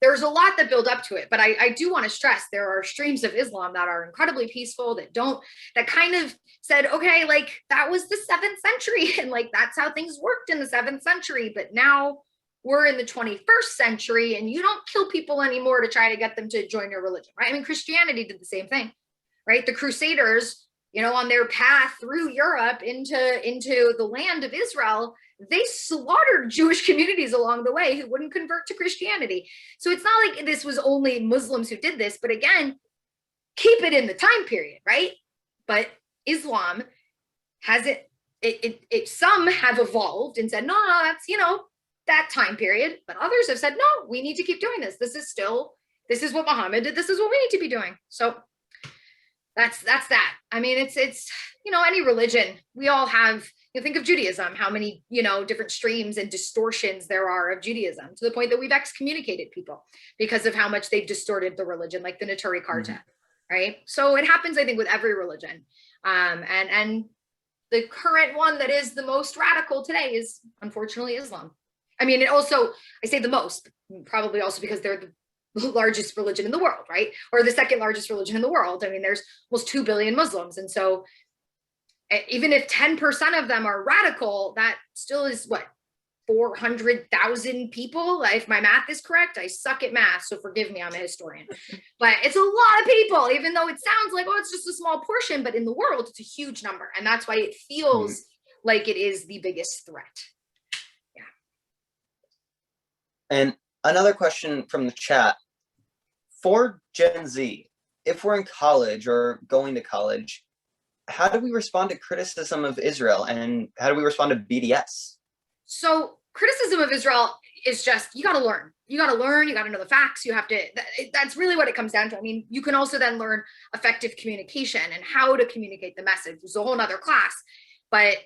there's a lot that build up to it, but I do want to stress there are streams of Islam that are incredibly peaceful, that kind of said, okay, like that was the 7th century and like that's how things worked in the 7th century, but now we're in the 21st century and you don't kill people anymore to try to get them to join your religion, right? I mean, Christianity did the same thing, right? The Crusaders, on their path through Europe into the land of Israel, they slaughtered Jewish communities along the way who wouldn't convert to Christianity. So it's not like this was only Muslims who did this, but again, keep it in the time period, right? But Islam has it some have evolved and said, no, that's, that time period, but others have said, no, we need to keep doing this. This is what Muhammad did. This is what we need to be doing. So that's that. I mean, it's any religion, we all have, think of Judaism, how many, different streams and distortions there are of Judaism, to the point that we've excommunicated people because of how much they've distorted the religion, like the Naturi Karta, right? So it happens, I think, with every religion. And the current one that is the most radical today is unfortunately Islam. I mean, I say the most, probably also because they're the largest religion in the world, right? Or the second largest religion in the world. I mean, there's almost 2 billion Muslims. And so even if 10% of them are radical, that still is what, 400,000 people? If my math is correct, I suck at math, so forgive me, I'm a historian. But it's a lot of people, even though it sounds like, oh, it's just a small portion, but in the world, it's a huge number. And that's why it feels like it is the biggest threat. Yeah. And another question from the chat. For Gen Z, if we're in college or going to college, how do we respond to criticism of Israel and how do we respond to BDS? So criticism of Israel is just, you got to learn. You got to learn, you got to know the facts. You have to, that's really what it comes down to. I mean, you can also then learn effective communication and how to communicate the message. There's a whole nother class, but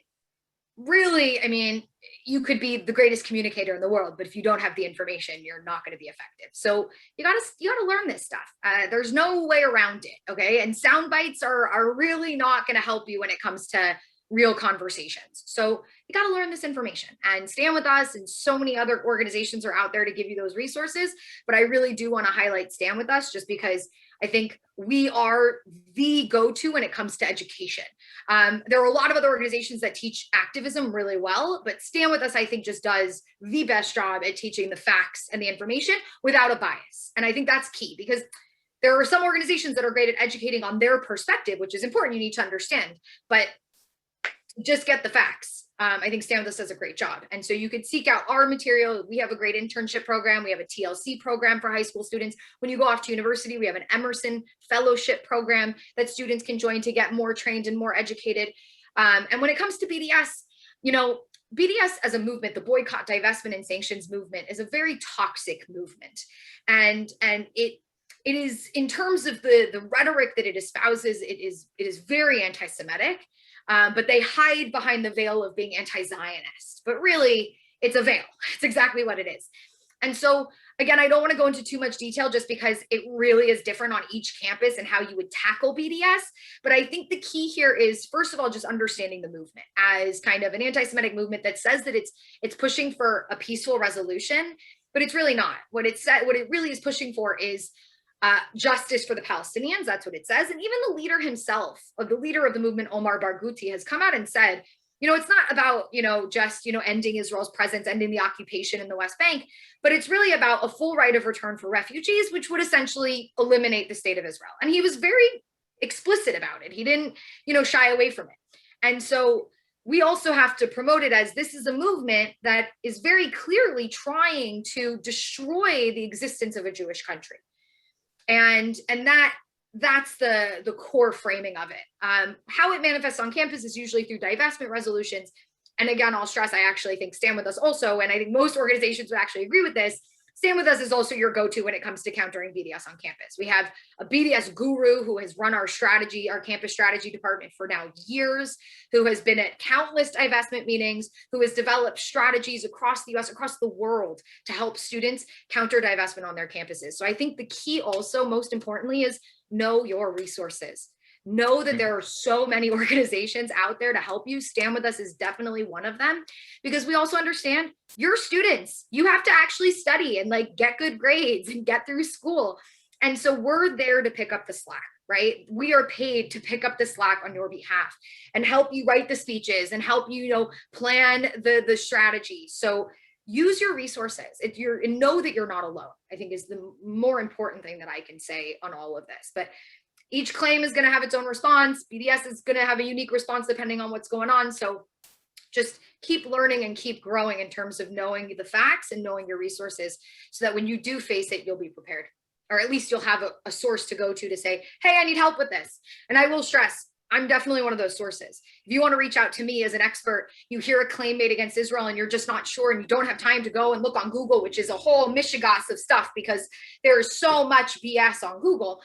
really, I mean, you could be the greatest communicator in the world, but if you don't have the information, you're not going to be effective. So you gotta learn this stuff. There's no way around it. Okay. And sound bites are really not going to help you when it comes to real conversations. So you got to learn this information, and Stand With Us and so many other organizations are out there to give you those resources. But I really do want to highlight Stand With Us just because I think we are the go-to when it comes to education. There are a lot of other organizations that teach activism really well, but Stand With Us, I think, just does the best job at teaching the facts and the information without a bias. And I think that's key, because there are some organizations that are great at educating on their perspective, which is important. You need to understand, but just get the facts. I think Stand With Us does a great job. And so you could seek out our material. We have a great internship program. We have a TLC program for high school students. When you go off to university, we have an Emerson fellowship program that students can join to get more trained and more educated. And when it comes to BDS, BDS as a movement, the boycott, divestment, and sanctions movement, is a very toxic movement. And it is, in terms of the rhetoric that it espouses, it is very anti-Semitic. But they hide behind the veil of being anti-Zionist, but really it's a veil. It's exactly what it is. And so again, I don't want to go into too much detail just because it really is different on each campus and how you would tackle BDS. But I think the key here is, first of all, just understanding the movement as kind of an anti-Semitic movement that says that it's pushing for a peaceful resolution, but it's really not. What it really is pushing for is justice for the Palestinians. That's what it says. And even the leader himself, the leader of the movement, Omar Barghouti, has come out and said, it's not about, just, ending Israel's presence, ending the occupation in the West Bank, but it's really about a full right of return for refugees, which would essentially eliminate the state of Israel. And he was very explicit about it. He didn't, shy away from it. And so we also have to promote it as this is a movement that is very clearly trying to destroy the existence of a Jewish country. And that's the core framing of it. How it manifests on campus is usually through divestment resolutions. And again, I'll stress, I actually think Stand With Us also, and I think most organizations would actually agree with this, Stand With Us is also your go-to when it comes to countering BDS on campus. We have a BDS guru who has run our campus strategy department for now years, who has been at countless divestment meetings, who has developed strategies across the US, across the world, to help students counter divestment on their campuses. So I think the key also, most importantly, is know your resources. Know that there are so many organizations out there to help you. Stand With Us is definitely one of them, because we also understand you're students. You have to actually study and like get good grades and get through school. And so we're there to pick up the slack, right? We are paid to pick up the slack on your behalf and help you write the speeches and help you, plan the strategy. So use your resources. And know that you're not alone, I think, is the more important thing that I can say on all of this. But each claim is going to have its own response. BDS is going to have a unique response depending on what's going on. So just keep learning and keep growing in terms of knowing the facts and knowing your resources, so that when you do face it, you'll be prepared, or at least you'll have a source to go to say, hey, I need help with this. And I will stress, I'm definitely one of those sources. If you want to reach out to me as an expert, you hear a claim made against Israel and you're just not sure and you don't have time to go and look on Google, which is a whole mishigas of stuff because there's so much BS on Google.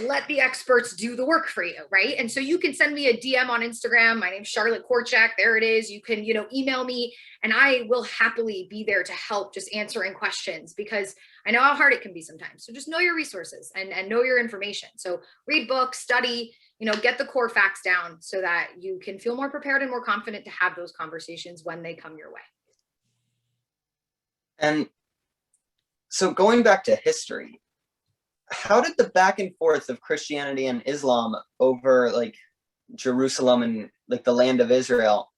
Let the experts do the work for you, right? And so you can send me a DM on Instagram. My name's Charlotte Korchak. There it is. You can, email me, and I will happily be there to help, just answering questions, because I know how hard it can be sometimes. So just know your resources and know your information. So read books, study, get the core facts down so that you can feel more prepared and more confident to have those conversations when they come your way. And so going back to history, how did the back and forth of Christianity and Islam over like Jerusalem and like the land of Israel,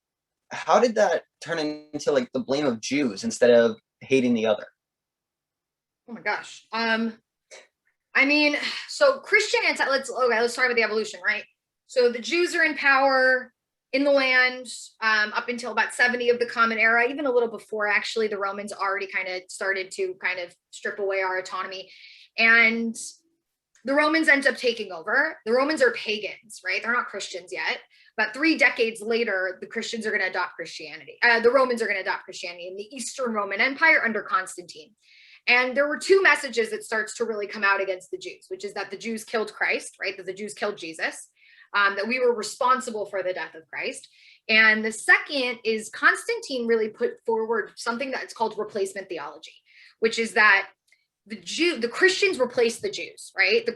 how did that turn into like the blame of Jews instead of hating the other? Oh my gosh. So Christian let's start with the evolution, right? So the Jews are in power in the land up until about 70 of the Common Era, even a little before. Actually, the Romans already kind of started to kind of strip away our autonomy. And the Romans end up taking over. The Romans are pagans, right? They're not Christians yet. About 3 decades later, the Christians are going to adopt Christianity. The Romans are going to adopt Christianity in the Eastern Roman Empire under Constantine. And there were 2 messages that starts to really come out against the Jews, which is that the Jews killed Christ, right? That the Jews killed Jesus, that we were responsible for the death of Christ. And the second is Constantine really put forward something that's called replacement theology, which is that the Christians replaced the Jews, right? The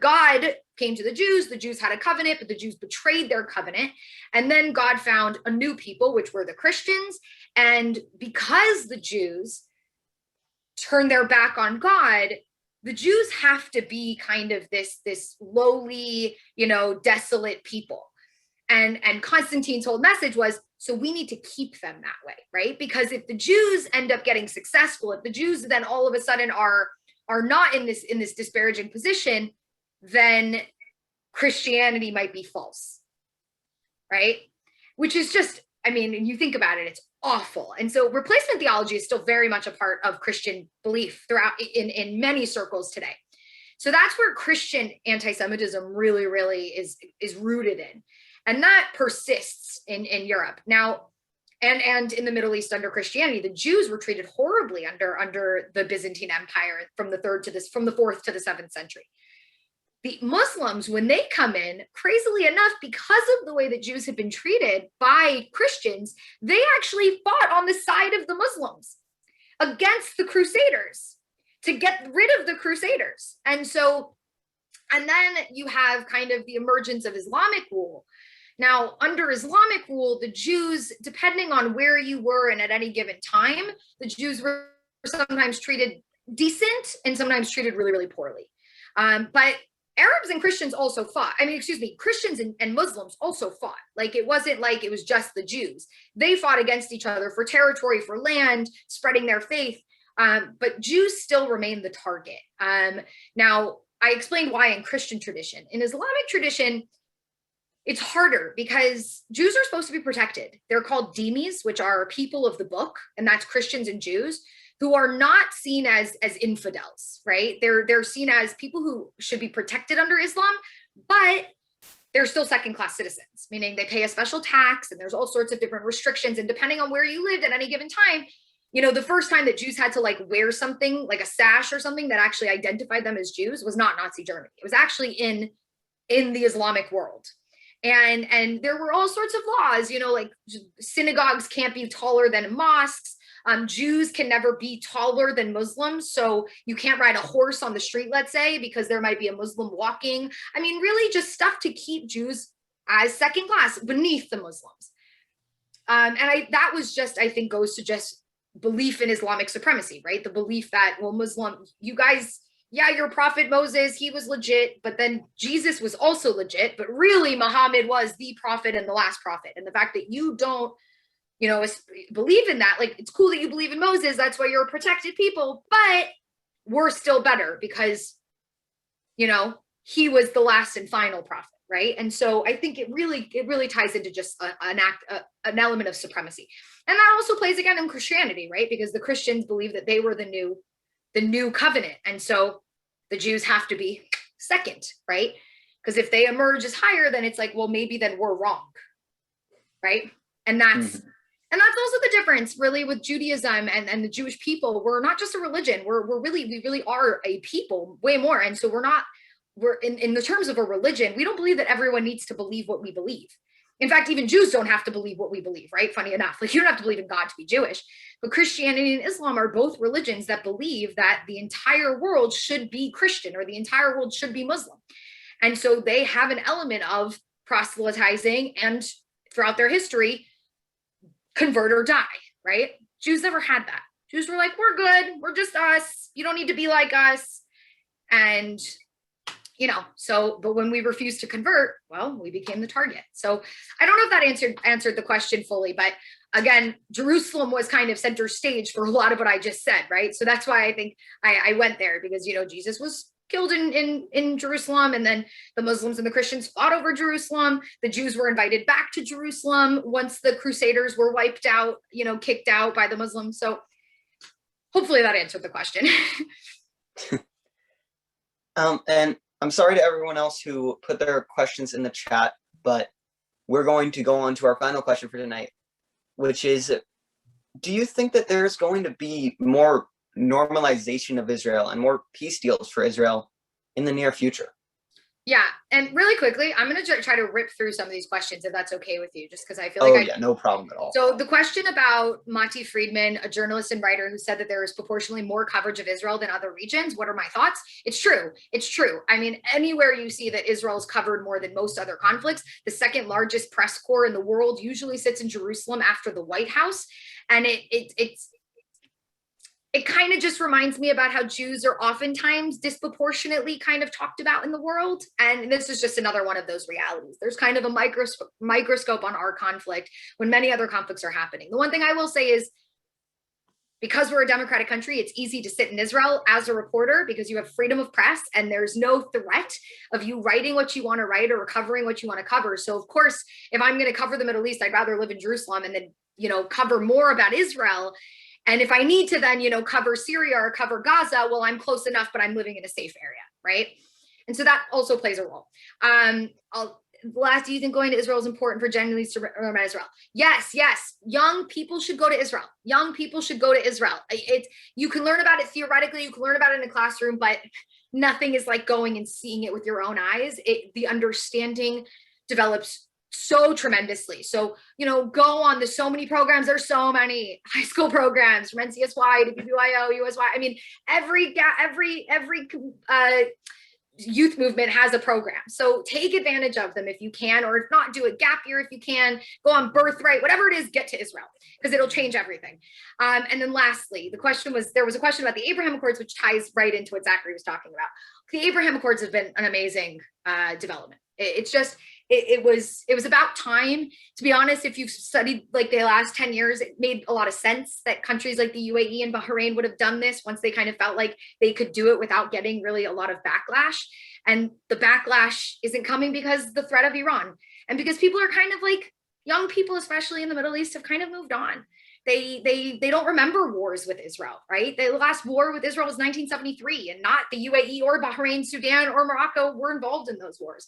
God came to the Jews had a covenant, but the Jews betrayed their covenant. And then God found a new people, which were the Christians. And because the Jews turned their back on God, the Jews have to be kind of this lowly, desolate people. And Constantine's whole message was, so we need to keep them that way, right? Because if the Jews end up getting successful, if the Jews then all of a sudden are not in this disparaging position, then Christianity might be false, right? Which is just, you think about it, it's awful. And so replacement theology is still very much a part of Christian belief throughout in many circles today. So that's where Christian anti-Semitism really, really is rooted in. And that persists in Europe now, and in the Middle East under Christianity. The Jews were treated horribly under the Byzantine Empire from the 4th to the 7th century. The Muslims, when they come in, crazily enough, because of the way that Jews have been treated by Christians, they actually fought on the side of the Muslims against the Crusaders to get rid of the Crusaders. And then you have kind of the emergence of Islamic rule. Now, under Islamic rule, the Jews, depending on where you were and at any given time, the Jews were sometimes treated decent and sometimes treated really, really poorly. But Arabs and Christians also fought. Christians and Muslims also fought. Like, it wasn't like it was just the Jews. They fought against each other for territory, for land, spreading their faith. But Jews still remain the target. Now, I explained why in Christian tradition. In Islamic tradition, it's harder because Jews are supposed to be protected. They're called dhimmis, which are people of the book, and that's Christians and Jews, who are not seen as infidels, right? They're seen as people who should be protected under Islam, but they're still second-class citizens, meaning they pay a special tax and there's all sorts of different restrictions. And depending on where you lived at any given time, the first time that Jews had to like wear something like a sash or something that actually identified them as Jews was not Nazi Germany. It was actually in the Islamic world. And there were all sorts of laws, like synagogues can't be taller than mosques. Jews can never be taller than Muslims. So you can't ride a horse on the street, let's say, because there might be a Muslim walking. I mean, really just stuff to keep Jews as second class beneath the Muslims. That was just, I think, goes to just belief in Islamic supremacy, right? The belief that, well, Muslim, you guys, yeah, your prophet Moses, he was legit, but then Jesus was also legit, but really Muhammad was the prophet and the last prophet. And the fact that you don't, believe in that, like, it's cool that you believe in Moses, that's why you're a protected people, but we're still better because, he was the last and final prophet, right? And so I think it really ties into just an element of supremacy. And that also plays again in Christianity, right? Because the Christians believe that they were the new covenant. And so the Jews have to be second, right? Because if they emerge as higher, then it's like, well, maybe then we're wrong, right? And that's also the difference really with Judaism and the Jewish people. We're not just a religion. We really are a people way more. And so we're in the terms of a religion, we don't believe that everyone needs to believe what we believe. In fact, even Jews don't have to believe what we believe, right? Funny enough, like you don't have to believe in God to be Jewish. But Christianity and Islam are both religions that believe that the entire world should be Christian or the entire world should be Muslim. And so they have an element of proselytizing and throughout their history, convert or die, right? Jews never had that. Jews were like, we're good. We're just us. You don't need to be like us. And but when we refused to convert, well, we became the target. So I don't know if that answered the question fully, but again, Jerusalem was kind of center stage for a lot of what I just said, right? So that's why I think I went there because, Jesus was killed in Jerusalem, and then the Muslims and the Christians fought over Jerusalem. The Jews were invited back to Jerusalem once the Crusaders were wiped out, kicked out by the Muslims. So hopefully that answered the question. And I'm sorry to everyone else who put their questions in the chat, but we're going to go on to our final question for tonight, which is, do you think that there's going to be more normalization of Israel and more peace deals for Israel in the near future? Yeah, and really quickly, I'm going to try to rip through some of these questions if that's okay with you, just because I feel like yeah, no problem at all. So the question about Mati Friedman, a journalist and writer who said that there is proportionally more coverage of Israel than other regions. What are my thoughts? It's true. It's true. I mean, anywhere you see that Israel is covered more than most other conflicts, the second largest press corps in the world usually sits in Jerusalem after the White House. And it kind of just reminds me about how Jews are oftentimes disproportionately kind of talked about in the world. And this is just another one of those realities. There's kind of a microscope on our conflict when many other conflicts are happening. The one thing I will say is, because we're a democratic country, it's easy to sit in Israel as a reporter because you have freedom of press and there's no threat of you writing what you want to write or covering what you want to cover. So of course, if I'm going to cover the Middle East, I'd rather live in Jerusalem and then, cover more about Israel. And if I need to then, cover Syria or cover Gaza, well, I'm close enough, but I'm living in a safe area, right? And so that also plays a role. Do you think going to Israel is important for genuinely to remember Israel? Yes. Young people should go to Israel. Young people should go to Israel. You can learn about it theoretically, you can learn about it in a classroom, but nothing is like going and seeing it with your own eyes. The understanding develops so tremendously. So, go on so many programs. There's so many high school programs from NCSY to BBYO, USY. I mean, every youth movement has a program. So take advantage of them if you can, or if not, do a gap year if you can. Go on Birthright, whatever it is, get to Israel because it'll change everything. And then lastly, there was a question about the Abraham Accords, which ties right into what Zachary was talking about. The Abraham Accords have been an amazing development. It was about time. To be honest, if you've studied like the last 10 years, it made a lot of sense that countries like the UAE and Bahrain would have done this once they kind of felt like they could do it without getting really a lot of backlash. And the backlash isn't coming because the threat of Iran and because people are kind of like, young people, especially in the Middle East, have kind of moved on. They don't remember wars with Israel, right? The last war with Israel was 1973, and not the UAE or Bahrain, Sudan, or Morocco were involved in those wars.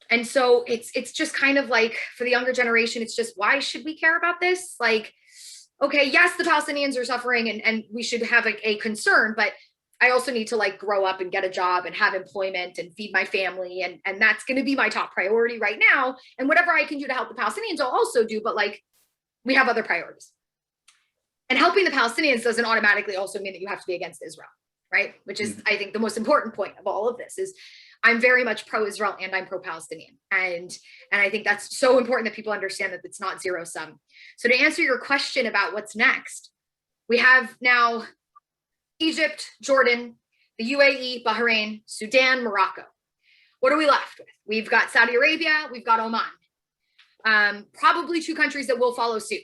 And so it's just kind of like, for the younger generation, it's just, why should we care about this? Like, okay, yes, the Palestinians are suffering and we should have a concern, but I also need to like grow up and get a job and have employment and feed my family. And that's going to be my top priority right now. And whatever I can do to help the Palestinians, I'll also do, but like, we have other priorities. And helping the Palestinians doesn't automatically also mean that you have to be against Israel, right? Which is, I think, the most important point of all of this is I'm very much pro-Israel and I'm pro-Palestinian. And I think that's so important that people understand that it's not zero sum. So to answer your question about what's next, we have now Egypt, Jordan, the UAE, Bahrain, Sudan, Morocco. What are we left with? We've got Saudi Arabia, we've got Oman. Probably two countries that will follow suit.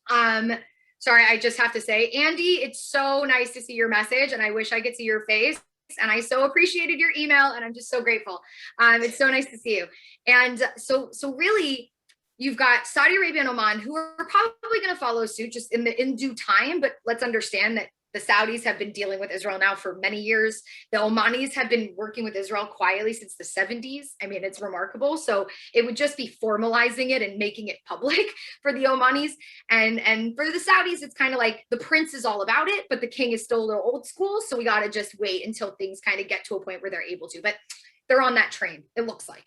Sorry, I just have to say, Andy, it's so nice to see your message and I wish I could see your face. And I so appreciated your email and I'm just so grateful. It's so nice to see you. And so really, you've got Saudi Arabia and Oman who are probably going to follow suit just in due time. But let's understand that the Saudis have been dealing with Israel now for many years. The Omanis have been working with Israel quietly since the 70s. I mean, it's remarkable. So it would just be formalizing it and making it public for the Omanis. And for the Saudis, it's kind of like the prince is all about it, but the king is still a little old school. So we got to just wait until things kind of get to a point where they're able to. But they're on that train, it looks like.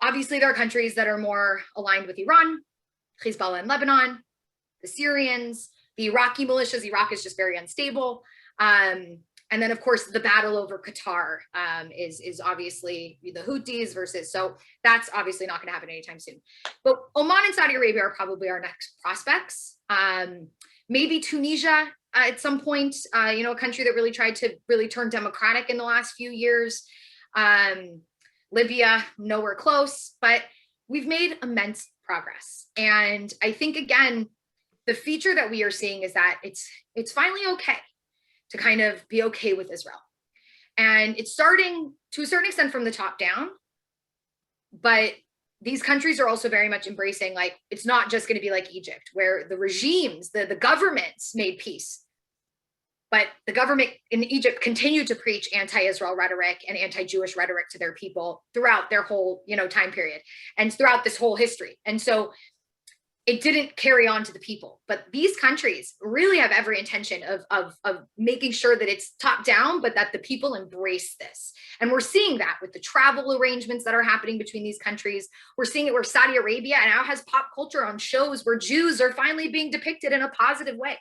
Obviously, there are countries that are more aligned with Iran, Hezbollah in Lebanon, the Syrians, the Iraqi militias. Iraq is just very unstable. And then, of course, the battle over Qatar is obviously the Houthis versus, so that's obviously not going to happen anytime soon. But Oman and Saudi Arabia are probably our next prospects. Maybe Tunisia at some point, a country that really tried to really turn democratic in the last few years. Libya, nowhere close, but we've made immense progress. And I think, again, the feature that we are seeing is that it's finally okay to kind of be okay with Israel. And it's starting to a certain extent from the top down, but these countries are also very much embracing, like, it's not just going to be like Egypt, where the regimes, the governments made peace, but the government in Egypt continued to preach anti-Israel rhetoric and anti-Jewish rhetoric to their people throughout their whole, time period and throughout this whole history. And so it didn't carry on to the people, but these countries really have every intention of making sure that it's top down, but that the people embrace this. And we're seeing that with the travel arrangements that are happening between these countries. We're seeing it where Saudi Arabia now has pop culture on shows where Jews are finally being depicted in a positive way.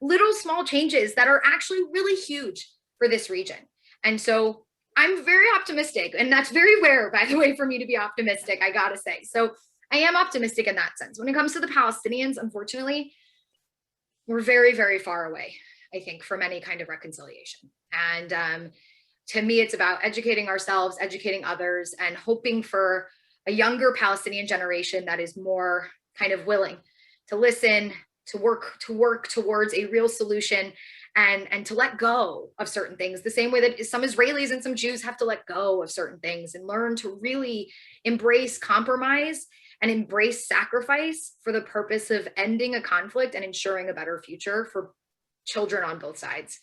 Little small changes that are actually really huge for this region. And so I'm very optimistic, and that's very rare, by the way, for me to be optimistic, I gotta say. So I am optimistic in that sense. When it comes to the Palestinians, unfortunately, we're very, very far away, I think, from any kind of reconciliation. And to me, it's about educating ourselves, educating others, and hoping for a younger Palestinian generation that is more kind of willing to listen, to work towards a real solution, and to let go of certain things, the same way that some Israelis and some Jews have to let go of certain things and learn to really embrace compromise and embrace sacrifice for the purpose of ending a conflict and ensuring a better future for children on both sides.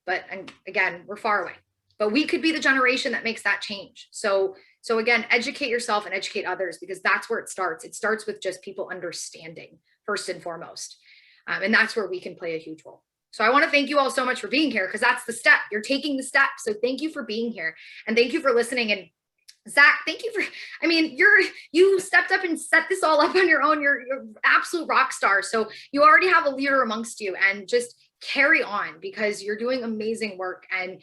But again, we're far away, but we could be the generation that makes that change. So again, educate yourself and educate others, because that's where it starts. It starts with just people understanding first and foremost. And that's where we can play a huge role. So I want to thank you all so much for being here, because that's the step. You're taking the step. So thank you for being here, and thank you for listening. And Zach, thank you for, you stepped up and set this all up on your own. You're absolute rock star. So you already have a leader amongst you, and just carry on, because you're doing amazing work. And,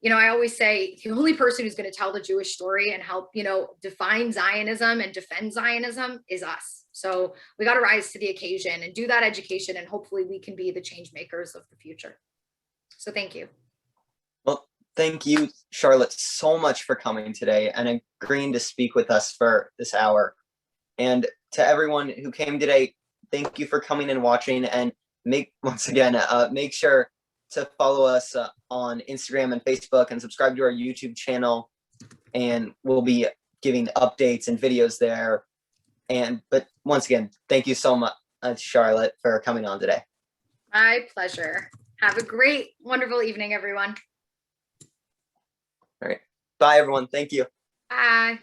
I always say the only person who's going to tell the Jewish story and help, define Zionism and defend Zionism is us. So we got to rise to the occasion and do that education. And hopefully we can be the change makers of the future. So thank you. Well, thank you, Charlotte, so much for coming today and agreeing to speak with us for this hour. And to everyone who came today, thank you for coming and watching. And make sure to follow us on Instagram and Facebook, and subscribe to our YouTube channel. And we'll be giving updates and videos there. But once again, thank you so much, Charlotte, for coming on today. My pleasure. Have a great, wonderful evening, everyone. All right. Bye, everyone. Thank you. Bye.